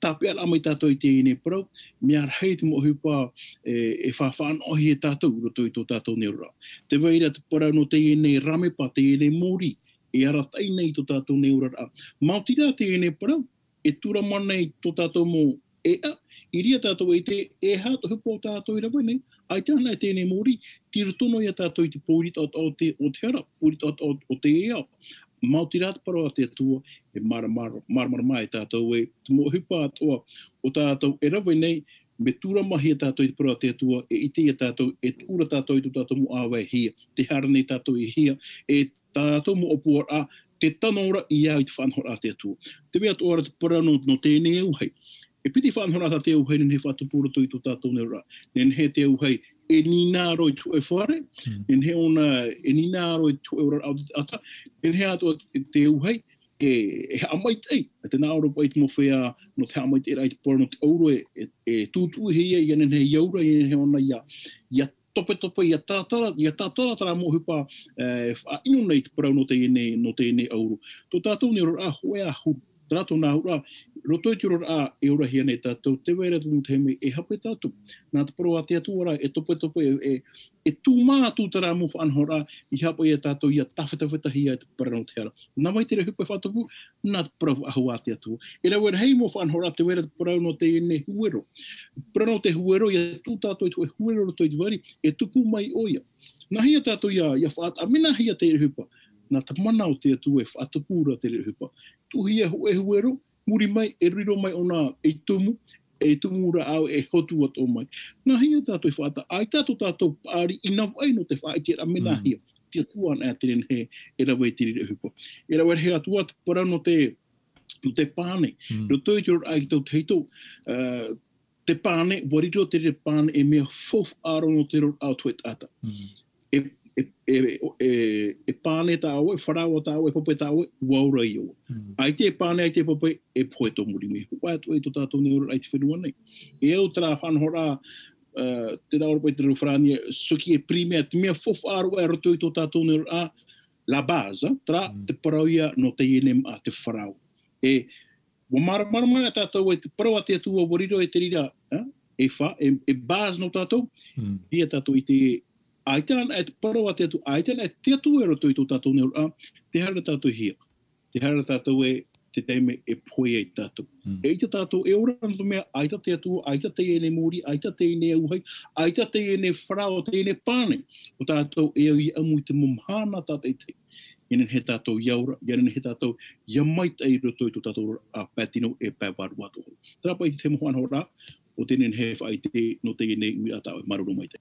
tāpe ala mai tātou I te ienei parau, mea rei te mō hupa e whawhaan ohi e tātou, roto I tō tātou neura. Te waira te parau no te ienei ramepa, te ienei mōri, e aratai nei tō tātou neura rā. Mautira te ienei parau, e tura manei tō tātou mō ea, I ria tātou e te e hāta hupa o tātou I rawa nei, ai tāna e tēnei mōri, tirotono I a tātou I te pōrita o te hara, pōrita o te ea. Mautira te parau a te atua, e maramara mai tātou e, te mō hupa atoa o tātou e rawa nei, me tura mahi a tātou I te parau a te atua, e ite I a tātou, e tura tātou I tātou mo awa e hia, te hara nei tātou I hia, e tātou mo opua a, te tanora I au I te whanhora a te atua. Te wea ora te parau no tēnei au hei. E piti whanhora a te au hei, nen he whatupura tui tō tātou nera. Nen he te au hei, e ninaro I tu e whare, nen he ona e ninaro I tu e ora au ata, nen he ato te au hei, e amait ei, te nāoro pa I te mowhea, no te amait e rai te pora no te auro e tūtū hei e, nen he iaura, nen he ona ia tope, ia tātara tara mō hupa ino nei te parau no te ene auro. Tō tātou ni ora a hoe a huru. Tātou nā hura, roto I te ora a e ora hea nei tātou, te weira tū te heme e hape tātou. Nā te paro a te atu ora, e tope, e tū mā tū tara mō whanhora, I hape e tātou, ia tawhetawheta hia e te parau no te hara. Nā mai te re hupe whatapu, nā te parau ahu a te atu. E rau e hei mō whanhora, te weira te parau no te ene huero. Parau no te huero, ia tū tātou I tu e huero roto I te wari, e tupu mai oia. Nā hia tātou ia whaata, amina hia te re hupa. Nā te mana o te atu e whaatapura te re hupa. Tuhia e huero, muri mai, e riro mai ona e tumu ra au e hotu ato mai. Nā hia tātou I whaata, ai tātou pāri ina vai no te whaitira mena hia. Tia tuan e teren he e rawa e tiri re hupa. E rawa he atua te parau no te pāne. Roto I te rora ai tau teito, te pāne, wariro te re pāne e mea fof aro no te rora au tuet ata. e pāne tāo, e wharawa tāo, e pope tāo, waura i o. Ai te pāne, ai te pope, e poe tō muri me. Hua atu e tō tātou neura ai te whenua nei. E au tra whanhora, te raura poe te rewhrani, suki e primea, te mea fofaru e roto i tō tātou neura a la base, tra te parauia no te ienem a te wharau. E mara tātou e te paraua te atua wariro e te rira, e wha, e base no tātou, ia tātou i te aitana e te paraua te atu, aitana e te atu e roto i tō tātou neura, te hara tātou hia. Te hara tātou e te teime e poe e tātou. E te tātou e ora no mea, aita te atu, aita te ene muri, aita te ene auhai, aita te ene wharau, te ene pāne. O tātou e au i amu i te mumhana tātei te. Ianen he tātou iaura, ianen he tātou iamait e roto i tō tātou a pātino e pāwaru atu. Tāpa i te mohan hora, o tenen he whai te no te ene ui atau e maruru mai te.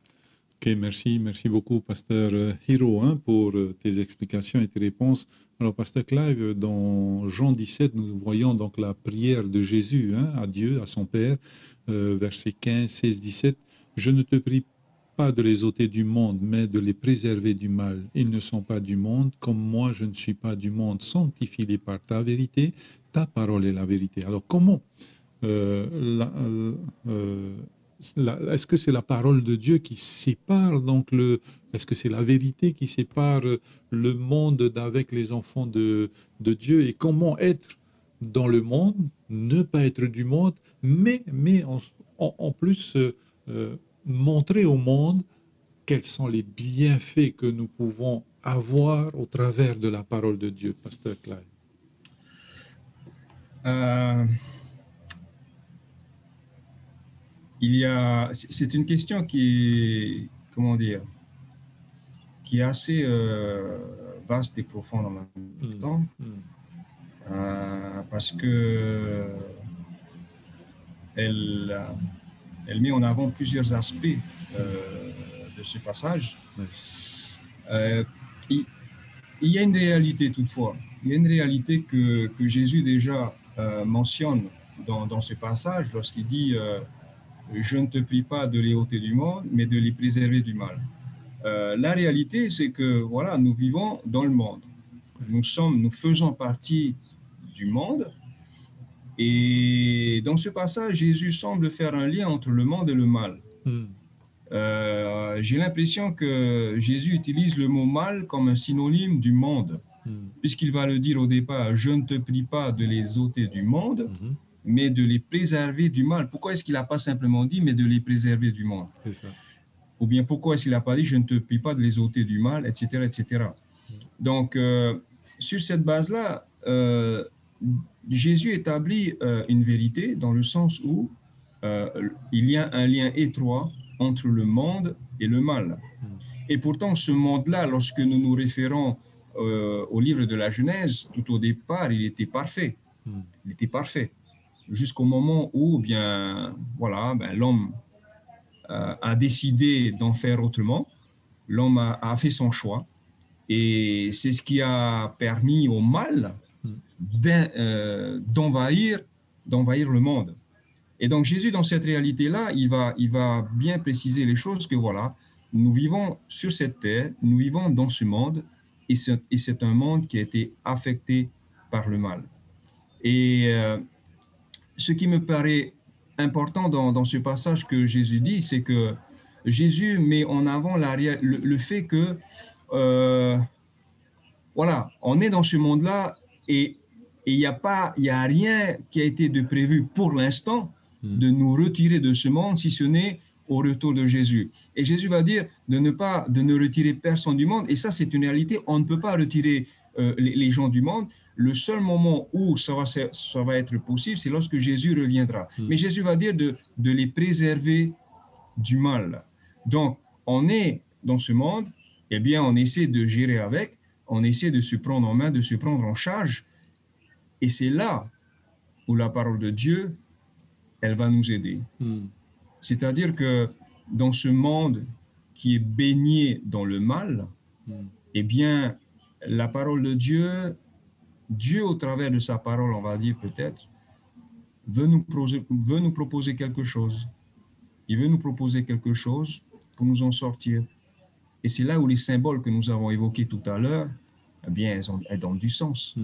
Ok, merci beaucoup, Pasteur Hiro, pour tes explications et tes réponses. Alors, Pasteur Clive, dans Jean 17, nous voyons donc la prière de Jésus à Dieu, à son Père, versets 15, 16, 17. « Je ne te prie pas de les ôter du monde, mais de les préserver du mal. Ils ne sont pas du monde, comme moi je ne suis pas du monde. Sanctifie-les par ta vérité, ta parole est la vérité. » Alors, comment est-ce que c'est la parole de Dieu qui sépare donc est-ce que c'est la vérité qui sépare le monde d'avec les enfants de Dieu, et comment être dans le monde, ne pas être du monde, mais en plus montrer au monde quels sont les bienfaits que nous pouvons avoir au travers de la parole de Dieu, Pasteur Clive? C'est une question qui est, comment dire, qui est assez vaste et profonde en même temps, parce que elle met en avant plusieurs aspects de ce passage. Il y a une réalité toutefois, il y a une réalité que Jésus déjà mentionne dans ce passage lorsqu'il dit je ne te prie pas de les ôter du monde, mais de les préserver du mal. La réalité, c'est que voilà, nous vivons dans le monde. Nous faisons partie du monde. Et dans ce passage, Jésus semble faire un lien entre le monde et le mal. J'ai l'impression que Jésus utilise le mot mal comme un synonyme du monde, puisqu'il va le dire au départ, je ne te prie pas de les ôter du monde, mais de les préserver du mal. Pourquoi est-ce qu'il n'a pas simplement dit, mais de les préserver du monde? C'est ça. Ou bien pourquoi est-ce qu'il n'a pas dit, je ne te prie pas de les ôter du mal, etc., etc. Donc, sur cette base-là, Jésus établit une vérité dans le sens où il y a un lien étroit entre le monde et le mal. Et pourtant, ce monde-là, lorsque nous nous référons au livre de la Genèse, tout au départ, il était parfait. Il était parfait. Jusqu'au moment où bien, voilà, l'homme a décidé d'en faire autrement. L'homme a fait son choix. Et c'est ce qui a permis au mal d'envahir le monde. Et donc Jésus, dans cette réalité-là, il va bien préciser les choses que voilà, nous vivons sur cette terre, nous vivons dans ce monde, et c'est un monde qui a été affecté par le mal. Et ce qui me paraît important dans ce passage que Jésus dit, c'est que Jésus met en avant le fait que voilà, on est dans ce monde-là et il n'y a rien qui a été de prévu pour l'instant de nous retirer de ce monde, si ce n'est au retour de Jésus. Et Jésus va dire de ne retirer personne du monde. Et ça, c'est une réalité. On ne peut pas retirer les gens du monde. Le seul moment où ça va être possible, c'est lorsque Jésus reviendra. Mais Jésus va dire de les préserver du mal. Donc, on est dans ce monde, eh bien, on essaie de gérer avec, on essaie de se prendre en main, de se prendre en charge. Et c'est là où la parole de Dieu, elle va nous aider. C'est-à-dire que dans ce monde qui est baigné dans le mal, eh bien, la parole de Dieu, au travers de sa parole, on va dire peut-être, veut nous proposer quelque chose. Il veut nous proposer quelque chose pour nous en sortir. Et c'est là où les symboles que nous avons évoqués tout à l'heure, eh bien, elles donnent du sens.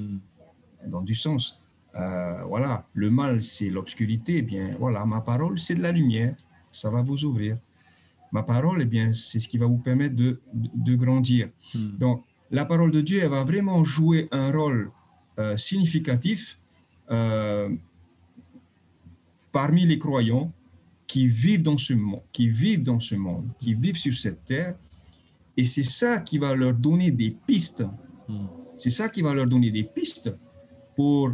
Elles donnent du sens. Voilà, le mal, c'est l'obscurité. Eh bien, voilà, ma parole, c'est de la lumière. Ça va vous ouvrir. Ma parole, eh bien, c'est ce qui va vous permettre de grandir. Donc, la parole de Dieu, elle va vraiment jouer un rôle significatif parmi les croyants qui vivent dans ce monde, qui vivent sur cette terre. Et c'est ça qui va leur donner des pistes. C'est ça qui va leur donner des pistes pour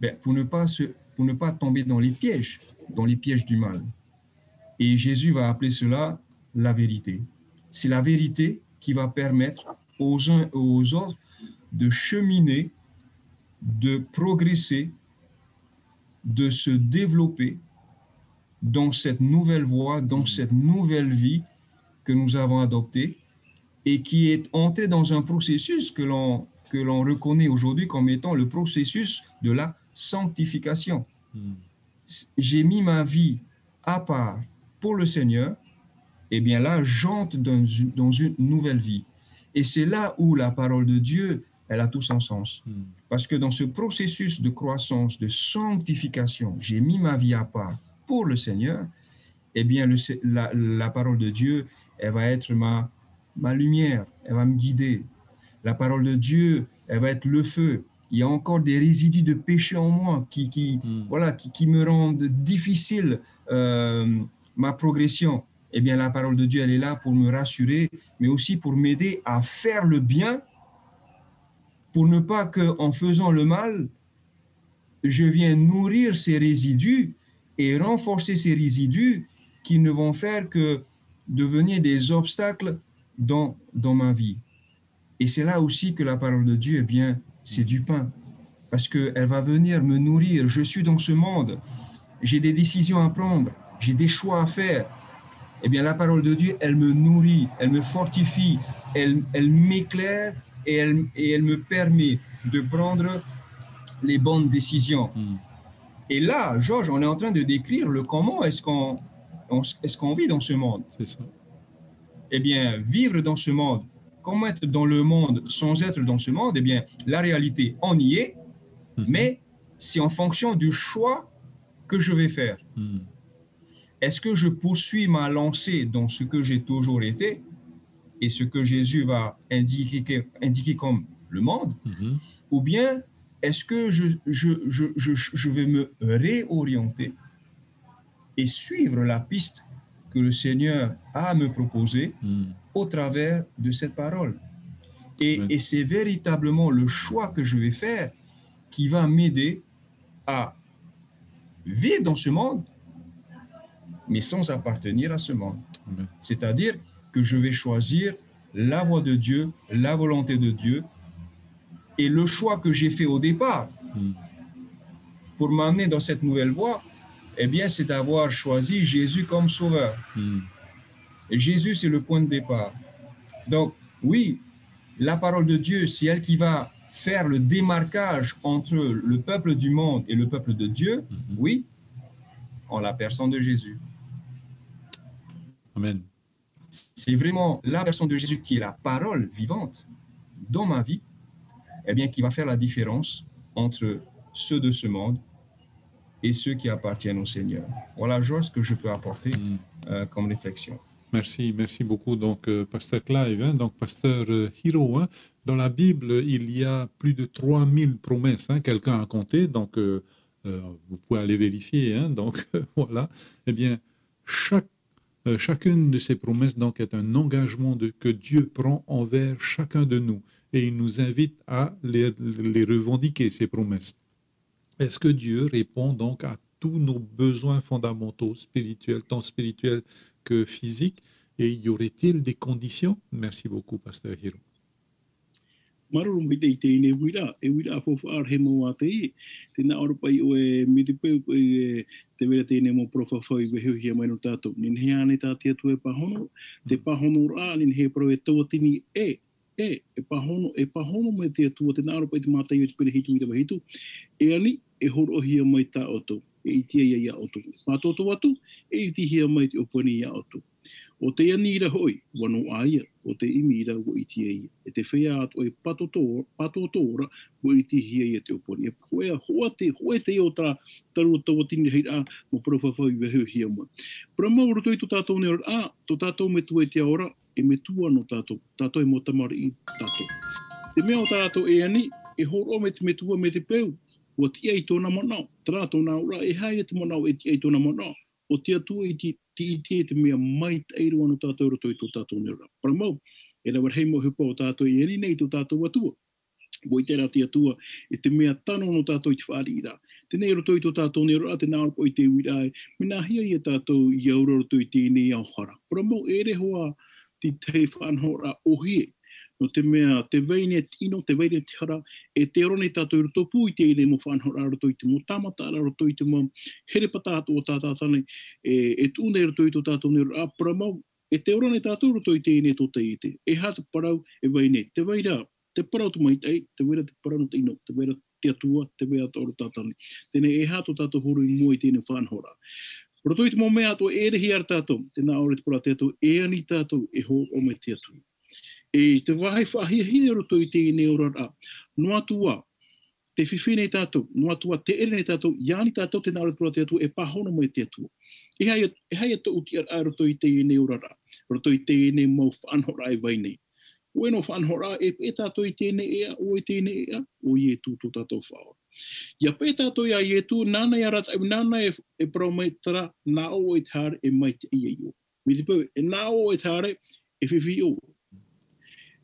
ne pas tomber dans les pièges du mal. Et Jésus va appeler cela la vérité. C'est la vérité qui va permettre aux uns et aux autres de cheminer, de progresser, de se développer dans cette nouvelle voie, dans cette nouvelle vie que nous avons adoptée et qui est entrée dans un processus que l'on reconnaît aujourd'hui comme étant le processus de la sanctification. J'ai mis ma vie à part pour le Seigneur, et bien là, j'entre dans une nouvelle vie. Et c'est là où la parole de Dieu, elle a tout son sens. Parce que dans ce processus de croissance, de sanctification, j'ai mis ma vie à part pour le Seigneur, eh bien la parole de Dieu, elle va être ma lumière, elle va me guider. La parole de Dieu, elle va être le feu. Il y a encore des résidus de péché en moi qui me rendent difficile ma progression. Eh bien, la parole de Dieu, elle est là pour me rassurer, mais aussi pour m'aider à faire le bien, pour ne pas qu'en faisant le mal, je vienne nourrir ces résidus et renforcer ces résidus qui ne vont faire que devenir des obstacles dans ma vie. Et c'est là aussi que la parole de Dieu, eh bien, c'est du pain, parce qu'elle va venir me nourrir. Je suis dans ce monde, j'ai des décisions à prendre, j'ai des choix à faire. Eh bien, la parole de Dieu, elle me nourrit, elle me fortifie, elle m'éclaire et elle me permet de prendre les bonnes décisions. Et là, Georges, on est en train de décrire le comment est-ce qu'on vit dans ce monde. C'est ça. Eh bien, vivre dans ce monde, comment être dans le monde sans être dans ce monde, eh bien, la réalité, on y est, mais c'est en fonction du choix que je vais faire. Est-ce que je poursuis ma lancée dans ce que j'ai toujours été et ce que Jésus va indiquer comme le monde, ou bien est-ce que je vais me réorienter et suivre la piste que le Seigneur a à me proposer au travers de cette parole. Et c'est véritablement le choix que je vais faire qui va m'aider à vivre dans ce monde, mais sans appartenir à ce monde. C'est-à-dire que je vais choisir la voie de Dieu, la volonté de Dieu, et le choix que j'ai fait au départ pour m'amener dans cette nouvelle voie, eh bien, c'est d'avoir choisi Jésus comme sauveur. Et Jésus, c'est le point de départ. Donc, oui, la parole de Dieu, c'est elle qui va faire le démarquage entre le peuple du monde et le peuple de Dieu, oui, en la personne de Jésus. Amen. C'est vraiment la personne de Jésus qui est la parole vivante dans ma vie, eh bien, qui va faire la différence entre ceux de ce monde et ceux qui appartiennent au Seigneur. Voilà, Georges, ce que je peux apporter comme réflexion. Merci beaucoup. Donc, Pasteur Clive, donc Pasteur Hiro, dans la Bible, il y a plus de 3000 promesses. Quelqu'un a compté, donc vous pouvez aller vérifier. Donc, voilà. Eh bien, chacune de ces promesses donc, est un engagement que Dieu prend envers chacun de nous. Et il nous invite à les revendiquer, ces promesses. Est-ce que Dieu répond donc à tous nos besoins fondamentaux, spirituels, tant spirituels que physiques? Et y aurait-il des conditions? Merci beaucoup, Pasteur Hiro. Maruru mi te ne wira e wira fo ar he mo ate te na ora pai o e mi te pe te vera te ne mo profa foi we he mai no tato nin he ane tatia tu e pahono te pahono ra nin he pro e to tini e pahono me te tu te na ora pai te mata i te pe hitu i te hitu e ani e horo hi mai ta oto e i tia ia otu. Mātoto atu, e i tihia mai te opani ia otu. O te anira hoi, wano aia, o te imira wo i tia ia. E te whea atu e patotora, wo i tihia ia te opani. E hoa te o tā taru tau tini hei a, mo parowhawhau i weheu hia mai. Pra mauro toi to tātou ne ora, to tātou me tu e te ora, e me tua no tātou, tātou e mo tamari i tātou. Te mea o tātou e ani, e horo me te me tua me te peu, o tia i tōna manao, tērā tōna ora, e hai e te manao e tia i tōna manao, o tia tua i te mea mai teiru anu tātou roto i tō tātou nera. Para mau, e rawa hei mo hupa o tātou i eri nei tō tātou atua. Boi tērā tia tua, e te mea tano no tātou i te whaari ira. Tēnei roto i tō tātou nera, te nāra po i te uirai, me nā hia i a tātou i aura roto i tēnei au hara. Para mau, e rehoa ti te whanhora o hie. No te mea, te veine tino, te veine te hara, e te orone tātou i roto pui te ere mo whanhora roto i te mo tamata roto i te mo herepa tātou o tātātane, e tūne roto i tō tātou nera, para mau, e te orone tātou roto i te ene tō te ite, e hata parau e veine, te veira, te parau tu mai tei, te veira te parau no te ino, te veira te atua, te veira tōro tātane, tēne e hato tātou horo i mua i tēne whanhora. Roto i te mo mea ato e rehi ar tātou, tēnā ore te para tātou, e ani tātou e ho o me te atu. E te wahai whahia roto i te ene ora noa tua, te whiwhine tātou, noa tua te ere nei tātou, iani tātou te nāra tua te atu, e pahono mai te atu. E hai ata uti ar roto i te ene ora, roto i te ene mau whanhora e vai nei. O eno whanhora e tātou i te ene ea, o i te ene ea, o i e tū tātou whaora. Ia pe tātou ia i e tū, nāna i arata, nāna e parau mai tara, nā o e tāre e mai te ia i o. Mi te pau, e nā o e tāre, e whiwhi o.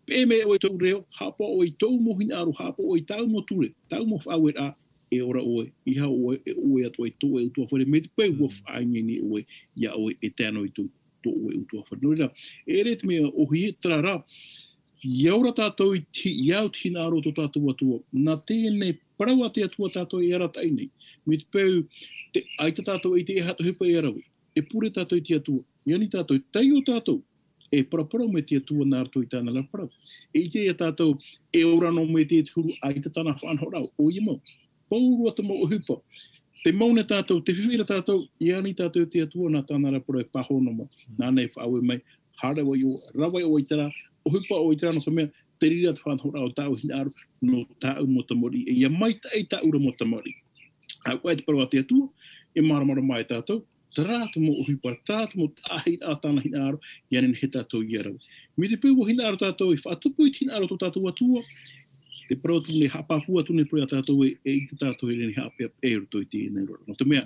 Pe me o i tau reo, hapa o i tau mohin aru, hapa o i tau mo ture, tau mo whauet a, e ora oe, iha oe, e oe atu e tō e utua whare, me te pau wa whaingi ni oe, ia oe e tēnau i tō oe utua whare. Nō rea, e re te mea o hi tara rā, iaura tātou i iau tina aro tō tātou atua, nā tēne parau a te atua tātou i ara tai nei, me te pau, aita tātou i te e hata hupa i arawi, e pure tātou i te atua, iani tātou, tei o tātou, e parapara me te atua nā rato i tāna la parau. E te e tātou, e ora no me te huru ai te tāna whanhorau, o i mau. Paurua te mau hupa. Te maune tātou, te whiwhira tātou, i ani tātou te atua nā tāna la parau e pahono mo. Nā nei whaue mai, harawa i o, rawai o i tara, o hupa o i tara no sa mea, te rira te whanhorau tāu hinaru no tāu motamori. E ia mai tai tāura motamori. A koe te parau te atua, e maramara mai tātou, trātu mo uhipa, trātu mo tāhi a tāna hinaaro, ianen he tātou i arau. Me te pēua hinaaro tātou i whaatupu i hinaaro tō tātou atua, te parautu ne hapahua tu ne prea tātou e i te tātou e ne hapea e roto i te nero. No te mea,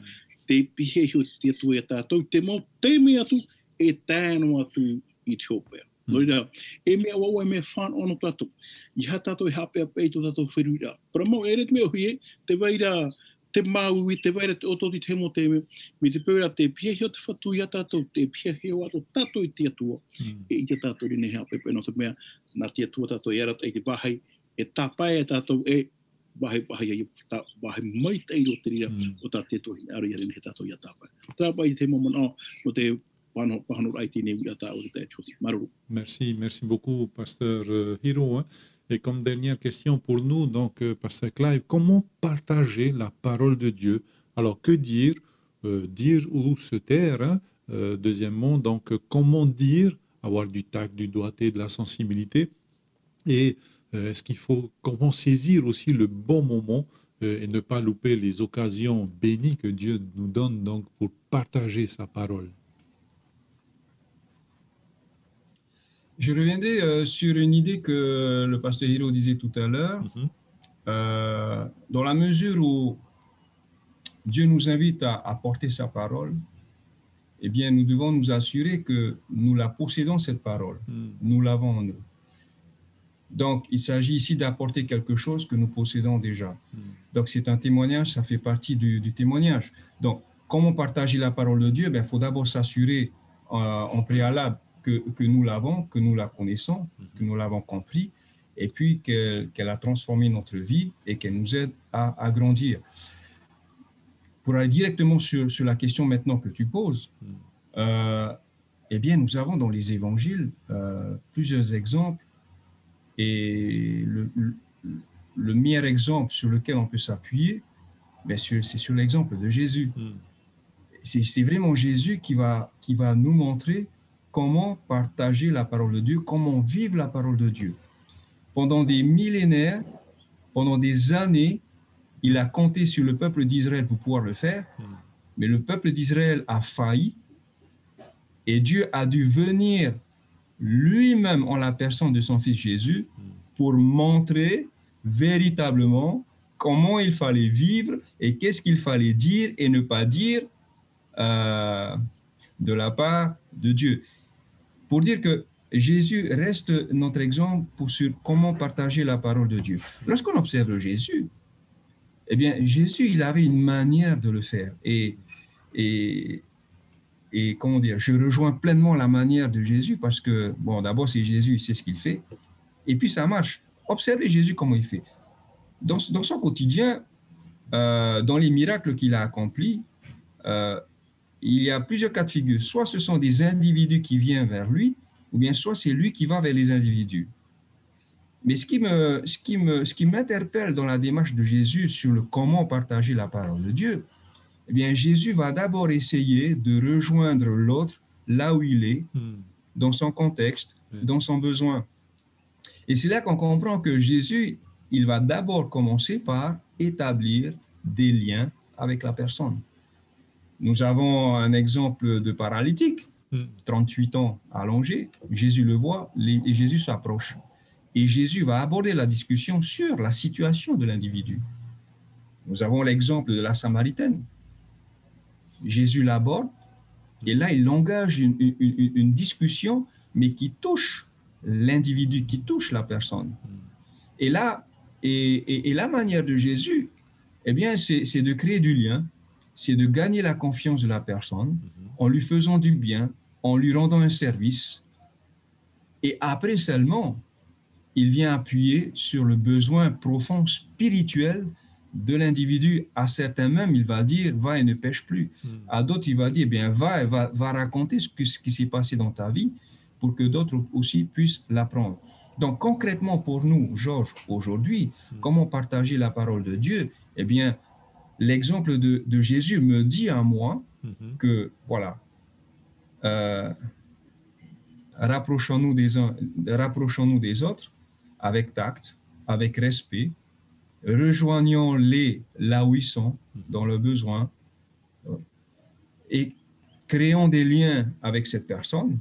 te pihehio te atua e tātou, te mau te mea atu e tēno atu i te hopea. Noira, e mea wawa e mea whan ono tātou. I ha tātou e hapea pei tō tātou wheruira. Para mau, e ret mea hui te waira, te mau i te waira te ototi te mo te me te pēra te piehio te whatu i a tātou, te piehio ato tātou i te atua, e i te tātou rinne hea pepe, no te mea, nā te atua tātou i arata i te wahai, e tāpai e tātou e wahai mai teiro te rira o tā te tohi aru i rinne he tātou i a tāpai. Tāpai i te momona no te whanau rai tine i a tā o te tōti. Maruru. Merci beaucoup, Pasteur Hiro. Et comme dernière question pour nous, donc, Pasteur Clive, comment partager la parole de Dieu? Alors, que dire? Dire ou se taire, hein? Deuxièmement, donc, comment dire? Avoir du tact, du doigté, de la sensibilité. Et est-ce qu'il faut, comment saisir aussi le bon moment et ne pas louper les occasions bénies que Dieu nous donne donc, pour partager sa parole? Je reviendrai sur une idée que le pasteur Hiro disait tout à l'heure. Dans la mesure où Dieu nous invite à porter sa parole, eh bien, nous devons nous assurer que nous la possédons, cette parole. Nous l'avons en nous. Donc, il s'agit ici d'apporter quelque chose que nous possédons déjà. Donc, c'est un témoignage, ça fait partie du témoignage. Donc, comment partager la parole de Dieu? Il faut d'abord s'assurer en préalable que nous l'avons, que nous la connaissons, que nous l'avons compris, et puis qu'elle a transformé notre vie et qu'elle nous aide à grandir. Pour aller directement sur la question maintenant que tu poses, eh bien, nous avons dans les évangiles plusieurs exemples, et le meilleur exemple sur lequel on peut s'appuyer, Bien sûr, c'est sur l'exemple de Jésus. C'est vraiment Jésus qui va nous montrer comment partager la parole de Dieu, comment vivre la parole de Dieu. Pendant des millénaires, pendant des années, il a compté sur le peuple d'Israël pour pouvoir le faire, mais le peuple d'Israël a failli et Dieu a dû venir lui-même en la personne de son fils Jésus pour montrer véritablement comment il fallait vivre et qu'est-ce qu'il fallait dire et ne pas dire de la part de Dieu. Pour dire que Jésus reste notre exemple sur comment partager la parole de Dieu. Lorsqu'on observe Jésus, eh bien, Jésus, il avait une manière de le faire. Et comment dire, je rejoins pleinement la manière de Jésus parce que, bon, d'abord, c'est Jésus, il sait ce qu'il fait. Et puis, ça marche. Observez Jésus comment il fait. Dans son quotidien, dans les miracles qu'il a accomplis, il y a plusieurs cas de figure. Soit ce sont des individus qui viennent vers lui, ou bien soit c'est lui qui va vers les individus. Mais ce qui m'interpelle dans la démarche de Jésus sur le comment partager la parole de Dieu, eh bien, Jésus va d'abord essayer de rejoindre l'autre là où il est, dans son contexte, dans son besoin. Et c'est là qu'on comprend que Jésus, il va d'abord commencer par établir des liens avec la personne. Nous avons un exemple de paralytique, 38 ans allongé. Jésus le voit et Jésus s'approche. Et Jésus va aborder la discussion sur la situation de l'individu. Nous avons l'exemple de la Samaritaine. Jésus l'aborde et là, il engage une discussion, mais qui touche l'individu, qui touche la personne. Et là, et la manière de Jésus, eh bien, c'est de créer du lien, c'est de gagner la confiance de la personne en lui faisant du bien, en lui rendant un service. Et après seulement, il vient appuyer sur le besoin profond spirituel de l'individu. À certains même, il va dire, va et ne pêche plus. À d'autres, il va dire, bien, va raconter ce qui s'est passé dans ta vie pour que d'autres aussi puissent l'apprendre. Donc, concrètement pour nous, Georges, aujourd'hui, comment partager la parole de Dieu? Eh bien, l'exemple de Jésus me dit à moi que, voilà, rapprochons-nous des autres avec tact, avec respect, rejoignons-les là où ils sont, dans leurs besoins, et créons des liens avec cette personne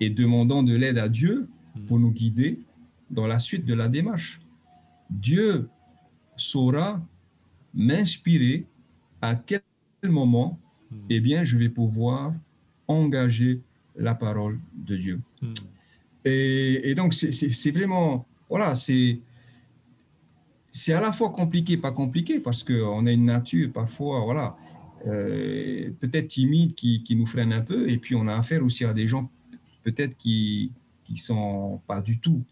et demandons de l'aide à Dieu pour nous guider dans la suite de la démarche. Dieu saura m'inspirer à quel moment eh bien, je vais pouvoir engager la parole de Dieu. Et donc, c'est vraiment, voilà, c'est à la fois compliqué, pas compliqué, parce qu'on a une nature parfois, voilà, peut-être timide qui nous freine un peu, et puis on a affaire aussi à des gens peut-être qui sont pas du tout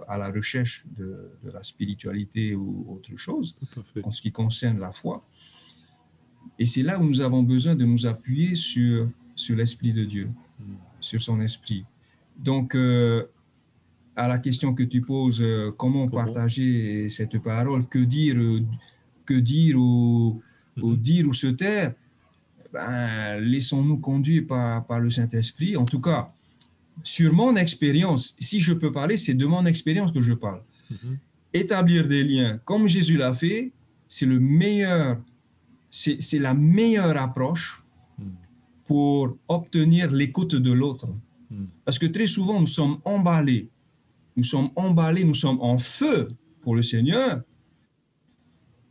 à la recherche de la spiritualité ou autre chose, en ce qui concerne la foi. Et c'est là où nous avons besoin de nous appuyer sur l'Esprit de Dieu, sur son esprit. Donc, à la question que tu poses, comment partager cette parole, que dire ou se taire, ben, laissons-nous conduire par le Saint-Esprit. En tout cas, sur mon expérience, si je peux parler, c'est de mon expérience que je parle. Établir des liens, comme Jésus l'a fait, c'est la meilleure approche pour obtenir l'écoute de l'autre. Parce que très souvent, nous sommes emballés, nous sommes en feu pour le Seigneur,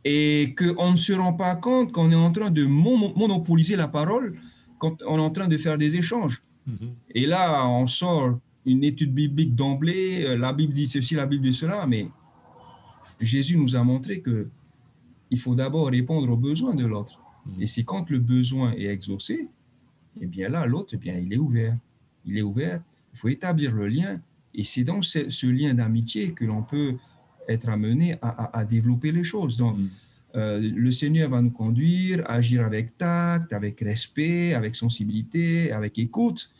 et qu'on ne se rend pas compte qu'on est en train de monopoliser la parole quand on est en train de faire des échanges. Et là, on sort une étude biblique d'emblée, la Bible dit ceci, la Bible dit cela, mais Jésus nous a montré qu'il faut d'abord répondre aux besoins de l'autre. Et c'est quand le besoin est exaucé, eh bien là, l'autre, eh bien, il est ouvert. Il est ouvert, il faut établir le lien, et c'est dans ce lien d'amitié que l'on peut être amené à développer les choses. Donc, le Seigneur va nous conduire à agir avec tact, avec respect, avec sensibilité, avec écoute.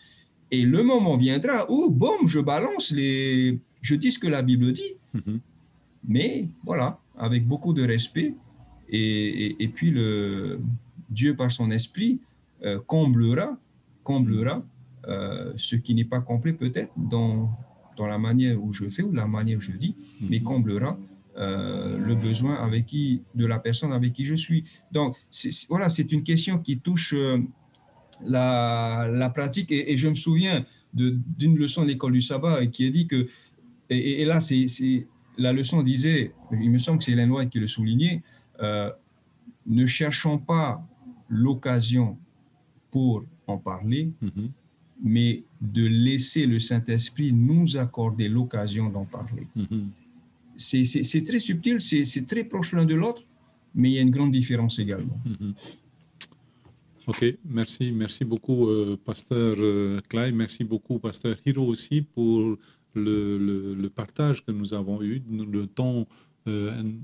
Et le moment viendra où, boum, je dis ce que la Bible dit. Mais voilà, avec beaucoup de respect, et puis Dieu, par son esprit, comblera ce qui n'est pas complet peut-être dans la manière où je fais ou la manière où je dis, mais comblera le besoin de la personne avec qui je suis. Donc, voilà, c'est une question qui touche la pratique. Et je me souviens d'une leçon de l'école du sabbat qui a dit que, et là, la leçon disait, il me semble que c'est Ellen White qui le soulignait, ne cherchons pas l'occasion pour en parler, mais de laisser le Saint-Esprit nous accorder l'occasion d'en parler. C'est très subtil, c'est très proche l'un de l'autre, mais il y a une grande différence également. Ok, merci beaucoup, Pasteur Clay. Merci beaucoup, Pasteur Hiro aussi, pour le partage que nous avons eu, le temps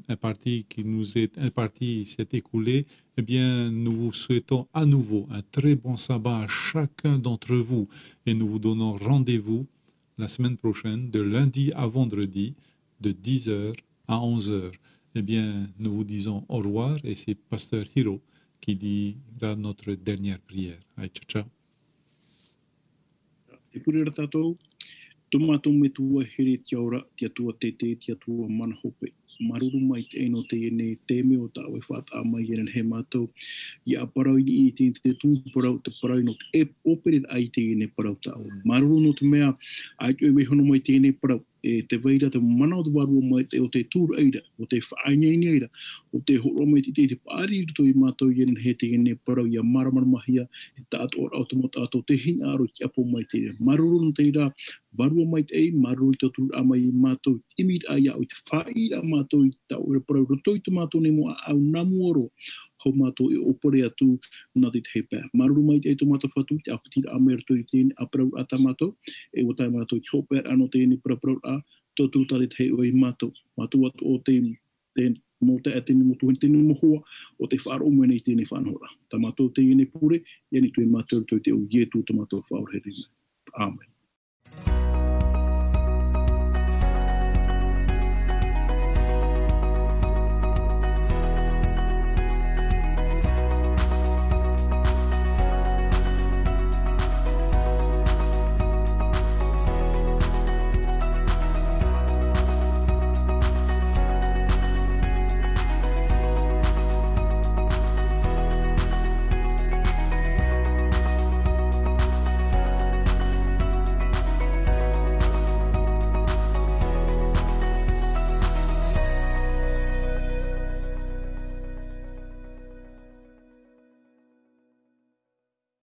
imparti qui nous est imparti s'est écoulé. Eh bien, nous vous souhaitons à nouveau un très bon sabbat à chacun d'entre vous et nous vous donnons rendez-vous la semaine prochaine, de lundi à vendredi, de 10h à 11h. Eh bien, nous vous disons au revoir et c'est Pasteur Hiro qui dira notre dernière prière. Allez, ciao, ciao. Tomato me tua here tia ora tia tua tete tia tua mana hope maruru mai te eno te ene te me o ta we fat a mai ene he mato ia parau i te tu parau te parau no e opere ai te ene parau ta maruru no te mea ai te me hono mai te ene parau e te veira te mana o te waru mai te o te tur eira o te whaainga eira o te horo mai te pari to i mato i ene he te ene parau ia maramara mahia e tato ora automata ato te hinga aro ki apo mai te maruru no te ira varua mai te ei, marui te tur amai mātou imit ai au te whaira mātou i tau ura parau roto i te mātou ne mo au namuoro hau mātou e opore atu nā te hepa. Maruru mai te ei tō mātou whatu, te awhitira amai roto i tēne aparau a tā mātou, e o tai mātou i hopa ano tēne parau a, tō tū tā te hei o i mātou. Mātou atu o tēne mō te atene mo tuhen tēne mo hoa, o te whaaro mwene i tēne whanora. Tā mātou tēne pure, iani tue mātou roto i te o ietu tō mātou whaore rima. Amen.